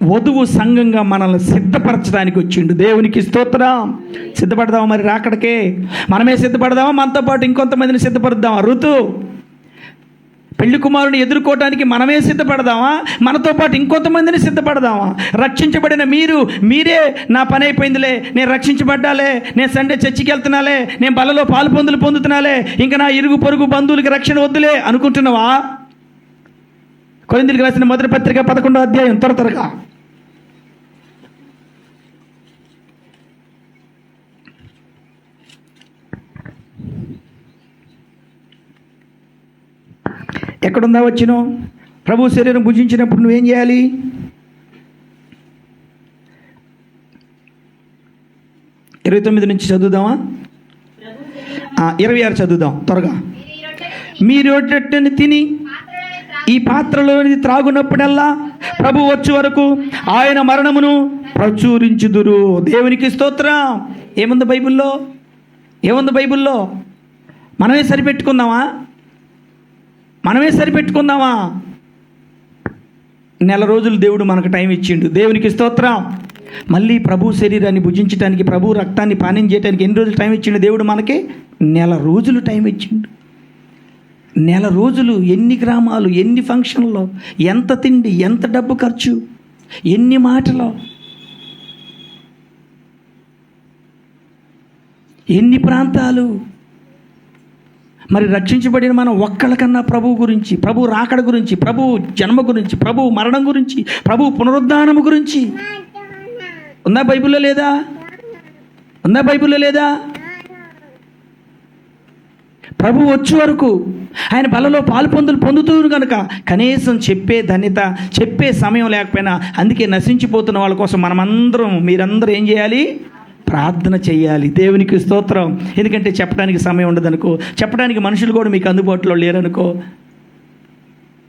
వధువు సంఘంగా మనల్ని సిద్ధపరచడానికి వచ్చిండు. దేవునికి స్తోత్రం. సిద్ధపడదామా మరి రాకడకే? మనమే సిద్ధపడదామా? మనతో పాటు ఇంకొంతమందిని సిద్ధపడదామా? ఋతు పెళ్లి కుమారుని ఎదుర్కోవటానికి మనమే సిద్ధపడదామా? మనతో పాటు ఇంకొంతమందిని సిద్ధపడదామా? రక్షించబడిన మీరే నా పని అయిపోయిందిలే, నేను రక్షించబడ్డాలే, నేను సండే చర్చికి వెళ్తున్నాలే, నేను బలలో పాలు పొందుతున్నాలే, ఇంకా నా ఇరుగు పొరుగు బంధువులకి రక్షణ వద్దులే అనుకుంటున్నావా? కొరింథీయులకు రాసిన మొదటి పత్రిక 11వ అధ్యాయం త్వరగా. ఎక్కడుందా వచ్చిన? ప్రభు శరీరం భుజించినప్పుడు నువ్వేం చేయాలి? ఇరవై 29 నుంచి చదువుదామా? 26 చదువుదాం త్వరగా. మీరు రొట్టెని తిని ఈ పాత్రలోని త్రాగునప్పుడల్లా ప్రభు వచ్చే వరకు ఆయన మరణమును ప్రచురించుదురు. దేవునికి స్తోత్రం. ఏముంది బైబిల్లో? మనమే సరిపెట్టుకుందామా? నెల రోజులు దేవుడు మనకు టైం ఇచ్చిండు. దేవునికి స్తోత్రం. మళ్ళీ ప్రభు శరీరాన్ని భుజించడానికి, ప్రభు రక్తాన్ని పానం చేయడానికి ఎన్ని రోజులు టైం ఇచ్చిండు దేవుడు? మనకి నెల రోజులు టైం ఇచ్చిండు. నెల రోజులు ఎన్ని గ్రామాలు, ఎన్ని ఫంక్షన్లో, ఎంత తిండి, ఎంత డబ్బు ఖర్చు, ఎన్ని మాటలు, ఎన్ని ప్రాంతాలు. మరి రక్షించబడిన మనం ఒక్కళ్ళకన్నా ప్రభు గురించి, ప్రభు రాకడ గురించి, ప్రభు జన్మ గురించి, ప్రభు మరణం గురించి, ప్రభు పునరుద్ధానము గురించి ఉందా బైబిల్లో లేదా? ప్రభు వచ్చే వరకు ఆయన బలలో పాలు పొందుతూ కనుక కనీసం చెప్పే ధన్యత, చెప్పే సమయం లేకపోయినా, అందుకే నశించిపోతున్న వాళ్ళ కోసం మనమందరం, మీరందరూ ఏం చేయాలి? ప్రార్థన చేయాలి. దేవునికి స్తోత్రం. ఎందుకంటే చెప్పడానికి సమయం ఉండదనుకో, చెప్పడానికి మనుషులు కూడా మీకు అందుబాటులో లేరనుకో,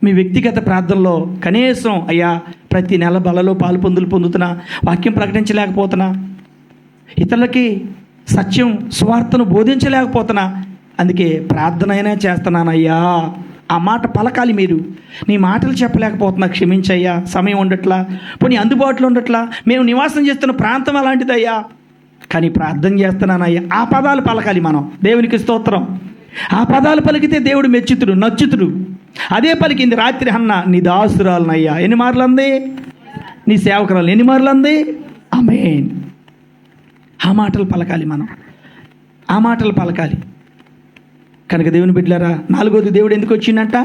మీ వ్యక్తిగత ప్రార్థనలో కనీసం అయ్యా ప్రతి నెల బలలో పాలు పొందుతున్నా, వాక్యం ప్రకటించలేకపోతున్నా, ఇతరులకి సత్యం సువార్తను బోధించలేకపోతున్నా, అందుకే ప్రార్థన అయినా చేస్తున్నానయ్యా, ఆ మాట పలకాలి. మీరు నీ మాటలు చెప్పలేకపోతున్నా, క్షమించయ్యా, సమయం ఉండట్లా, పోనీ అందుబాటులో ఉండట్లా, మేము నివాసం చేస్తున్న ప్రాంతం అలాంటిదయ్యా, కానీ ప్రార్థన చేస్తున్నానయ్యా, ఆ పదాలు పలకాలి మనం. దేవునికి స్తోత్రం. ఆ పదాలు పలికితే దేవుడు మెచ్చుతుడు, నచ్చుతుడు. అదే పలికింది రాత్రి హన్న, నీ దాసురాలనయ్యా, ఎన్ని మార్లు అంది? నీ సేవకురాలు ఎన్ని మార్లు అంది? ఆమేన్. ఆ మాటలు పలకాలి మనం, ఆ మాటలు పలకాలి. కనుక దేవుని బిడ్డలారా, నాలుగోది దేవుడు ఎందుకు వచ్చిందంట?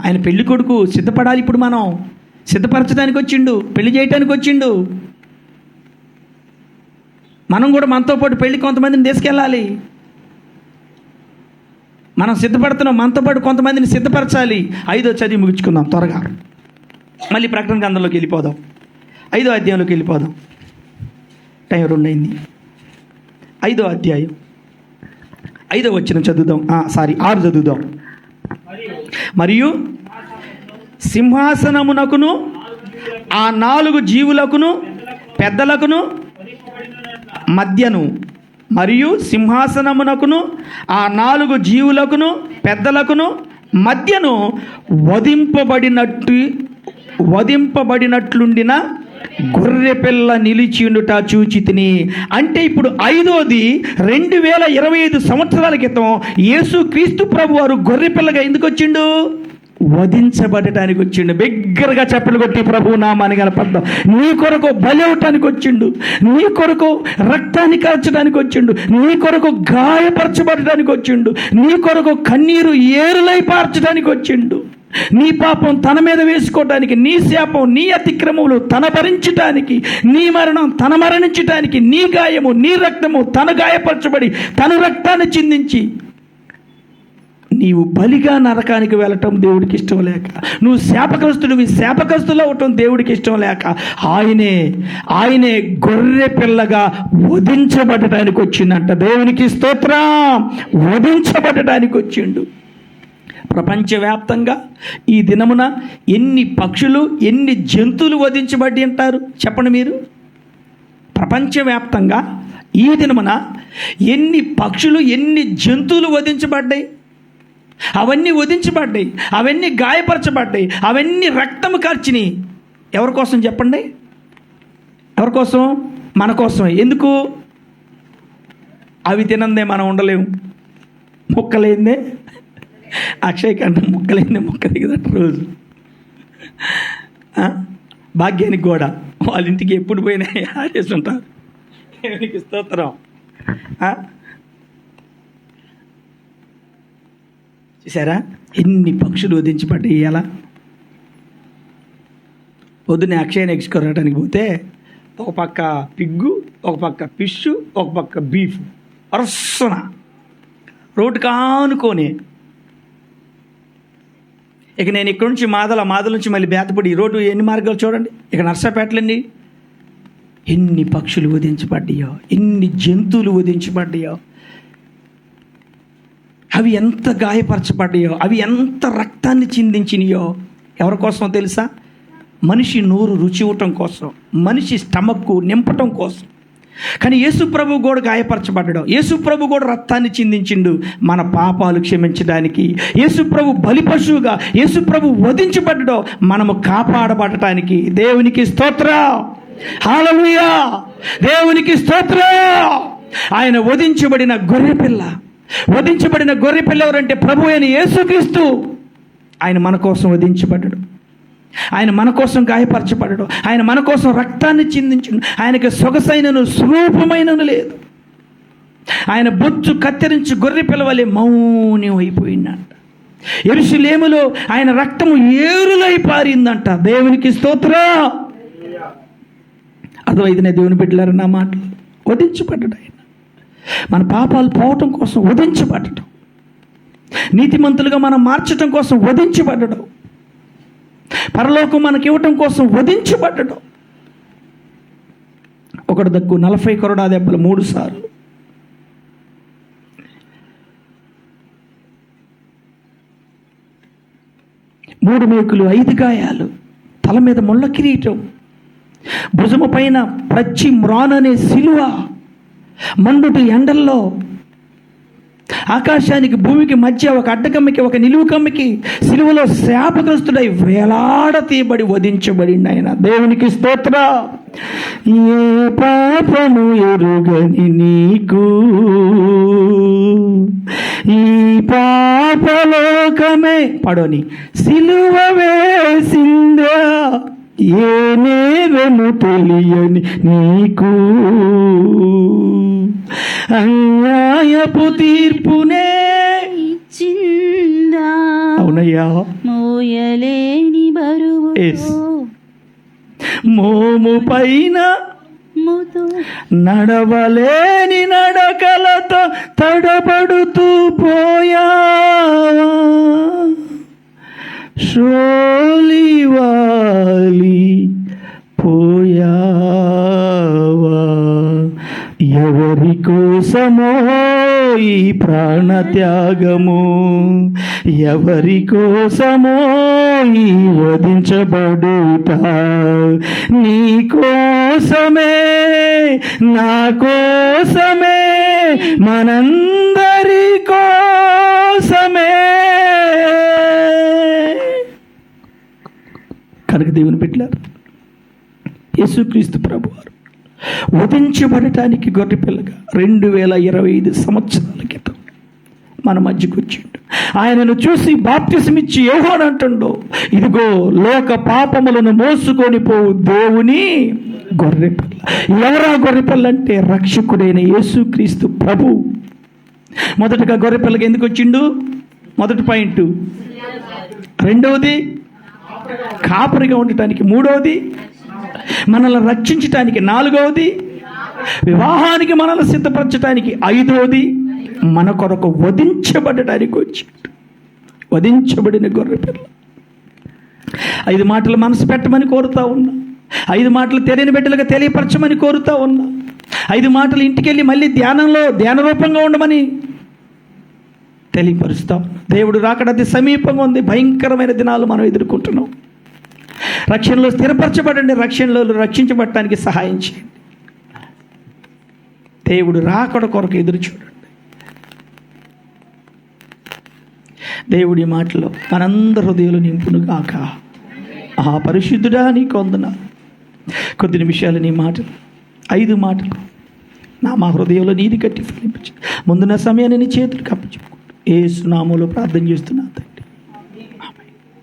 ఆయన పెళ్లి కొడుకు సిద్ధపడాలి. ఇప్పుడు మనం సిద్ధపరచడానికి వచ్చిండు, పెళ్లి చేయటానికి వచ్చిండు. మనం కూడా మనతో పాటు పెళ్లి కొంతమందిని తీసుకెళ్ళాలి. మనం సిద్ధపడుతున్నాం, మనతో పాటు కొంతమందిని సిద్ధపరచాలి. 5వ చదివి ముగించుకుందాం త్వరగా, మళ్ళీ ప్రకటన గ్రంథంలోకి వెళ్ళిపోదాం. 5వ అధ్యాయంలోకి వెళ్ళిపోదాం. టైం 2 అయింది. 5వ అధ్యాయం 5వ వచనం చదువుదాం. 6 చదువుదాం. మరియు సింహాసనమునకును ఆ 4 జీవులకును పెద్దలకును మధ్యను, మరియు సింహాసనమునకును ఆ 4 జీవులకును పెద్దలకును మధ్యను వధింపబడినట్లుండిన గొర్రె పిల్ల నిలిచియుండుట చూచితిని. అంటే ఇప్పుడు 5వది 2025 సంవత్సరాల క్రితం యేసు క్రీస్తు ప్రభు వారు గొర్రె పిల్లగా ఎందుకు వచ్చిండు? వధించబడటానికి వచ్చిండు. బిగ్గరగా చప్పలు కొట్టి ప్రభు నామాన్ని కనపడతాం. నీ కొరకు బలి అవటానికి వచ్చిండు, నీ కొరకు రక్తాన్ని కాల్చడానికి వచ్చిండు, నీ కొరకు గాయపరచబడటానికి వచ్చిండు, నీ కొరకు కన్నీరు ఏరులై పార్చడానికి వచ్చిండు, నీ పాపం తన మీద వేసుకోవడానికి, నీ శాపం నీ అతిక్రమములు తన భరించటానికి, నీ మరణం తన మరణించటానికి, నీ గాయము నీ రక్తము తన గాయపరచబడి తన రక్తాన్ని చిందించి నీవు బలిగా నరకానికి వెళ్ళటం దేవుడికి ఇష్టం లేక, నువ్వు శాపగ్రస్తులు అవటం దేవుడికి ఇష్టం లేక ఆయనే గొర్రె పిల్లగా వధించబడటానికి వచ్చిందంట. దేవునికి స్తోత్రం. వధించబడటానికి వచ్చిండు. ప్రపంచవ్యాప్తంగా ఈ దినమున ఎన్ని పక్షులు, ఎన్ని జంతువులు వధించబడి ఉంటారు చెప్పండి మీరు? ప్రపంచవ్యాప్తంగా ఈ దినమున ఎన్ని పక్షులు, ఎన్ని జంతువులు వధించబడ్డాయి? అవన్నీ వధించబడ్డాయి, అవన్నీ గాయపరచబడ్డాయి, అవన్నీ రక్తము కార్చినాయి. ఎవరి కోసం చెప్పండి? ఎవరి కోసం? మన కోసమే. ఎందుకు? అవి తినందే మనం ఉండలేము. ముక్కలేందే అక్షయ్ కంటే ముక్కలేందే ముక్క దిగదట రోజు. భాగ్యానికి కూడా వాళ్ళ ఇంటికి ఎప్పుడు పోయినా ఆడేస్తుంటారు. దేవునికి స్తోత్రం. చూసారా ఎన్ని పక్షులు వధించబడ్డాయి? ఎలా పొద్దున్నే అక్షయని ఎక్స్కొరటానికి పోతే ఒక పక్క పిగ్గు, ఒక పక్క ఫిష్, ఒక పక్క బీఫ్ వరుసన రోడ్డు కానుకొని. ఇక నేను ఇక్కడ నుంచి మాదల నుంచి మళ్ళీ బేతపడి ఈ రోడ్డు ఎన్ని మార్గాలు చూడండి. ఇక నర్సాపేటలండి ఎన్ని పక్షులు వధించబడ్డాయో, ఎన్ని జంతువులు వధించబడ్డాయో, అవి ఎంత గాయపరచబడ్డాయో, అవి ఎంత రక్తాన్ని చిందించినాయో. ఎవరి కోసం తెలుసా? మనిషి నోరు రుచి ఇవ్వటం కోసం, మనిషి స్టమక్కు నింపటం కోసం. కానీ యేసు ప్రభు కూడా గాయపరచబడ్డాడు, యేసు ప్రభు కూడా రక్తాన్ని చిందించిండు మన పాపాలు క్షమించడానికి. యేసు ప్రభు బలి పశువుగా యేసు ప్రభు వధించబడ్డాడు మనము కాపాడబడటానికి. దేవునికి స్తోత్రం. హల్లెలూయా. దేవునికి స్తోత్రం. ఆయన వధించబడిన గొర్రెపిల్ల ఎవరంటే ప్రభు అయిన యేసుక్రీస్తు. ఆయన మన కోసం వధించబడ్డాడు, ఆయన మన కోసం గాయపరచబడ్డాడు, ఆయన మన కోసం రక్తాన్ని చిందించుడు. ఆయనకి సొగసైనను స్వరూపమైనను లేదు. ఆయన బొచ్చు కత్తిరించి గొర్రె పిల్లవలే మౌనం అయిపోయిందంట. యెరూషలేములో ఆయన రక్తము ఏరులై పారిందంట. దేవునికి స్తోత్రం. అర్థమైందినే దేవుని బిడ్డలారా నా మాటలు? వధించబడ్డాడు ఆయన. మన పాపాలు పోవటం కోసం వధించబడటం, నీతిమంతులుగా మనం మార్చటం కోసం వధించబడడం, పరలోకం మనకి ఇవ్వటం కోసం వధించబడడం. ఒకటి దక్కు 40 కొరడా దెబ్బలు 3 సార్లు. మూడు మేకులు 5 గాయాలు, తల మీద ముళ్ళ కిరీటం, భుజము పైన ప్రచ్చి మ్రాననే సిలువ, మండుటి ఎండల్లో ఆకాశానికి భూమికి మధ్య ఒక అడ్డకమ్మికి ఒక నిలువు కమ్మికి సిలువలో శాపగ్రస్తుడై వేలాడ తీయబడి వధించబడింది ఆయన. దేవునికి స్తోత్ర. ఏ పాపము ఎరుగని నీకు ఈ పాపలోకమే పడని సిలువ వేసిందా, ఏ నేరము తెలియని నీకు అన్యాయపు తీర్పునే ఇచ్చిందా, అవునయ్యా, మోయలేని బరువు మోము పైన నడవలేని నడకలతో తడబడుతూ పోయావా, శోలివాలి పోయావా. ఎవరి కోసమో ఈ ప్రాణత్యాగము, ఎవరి కోసమో ఈ వధించబడుట, నీ కోసమే నా కోసమే మనందరి కోసమే. కనుక దేవుని పెట్టారు యేసుక్రీస్తు ప్రభువారు వధించబడటానికి గొర్రెపిల్లగా 2025 సంవత్సరాల క్రితం మన మధ్యకు వచ్చిండు. ఆయనను చూసి బాప్తిసమిచ్చి యోహాను అంటుండో, ఇదిగో లోక పాపములను మోసుకొని పోవు దేవుని గొర్రెపిల్ల. ఎవరా గొర్రెపిల్ల అంటే రక్షకుడైన యేసుక్రీస్తు ప్రభు. మొదటగా గొర్రెపిల్లగా ఎందుకు వచ్చిండు? మొదటి పాయింట్. రెండవది కాపరిగా ఉండటానికి. మూడవది మనల్ని రక్షించటానికి. నాలుగవది వివాహానికి మనల్ని సిద్ధపరచడానికి. ఐదవది మన కొరకు వధించబడటానికి వచ్చాడు. వధించబడిన గొర్రెపిల్ల. 5 మాటలు మనసు పెట్టమని కోరుతా ఉన్నా, 5 మాటలు తెలియని బిడ్డలుగా తెలియపరచమని కోరుతా ఉన్నా, 5 మాటలు ఇంటికెళ్ళి మళ్ళీ ధ్యాన రూపంగా ఉండమని తెలియపరుస్తా ఉన్నా. దేవుడు రాకడ అతి సమీపంగా ఉంది. భయంకరమైన దినాలు మనం ఎదుర్కొంటున్నాం. రక్షణలో స్థిరపరచబడండి, రక్షణలో రక్షించబడటానికి సహాయం చేయండి. దేవుడు రాకడ కొరకు ఎదురు చూడండి. దేవుడి మాటలో మనందరి హృదయాలు నింపును గాక. ఆ పరిశుద్ధుడా నీకు వందనాలు. కొద్ది నిమిషాలు నీ మాటలు, 5 మాటలు మా హృదయంలో నీది కట్టి ఫలించు. ముందున్న సమయాన్ని నీ చేతులకు అప్పచెప్పుకుంటూ యేసు నామములో ప్రార్థన చేస్తున్నాను.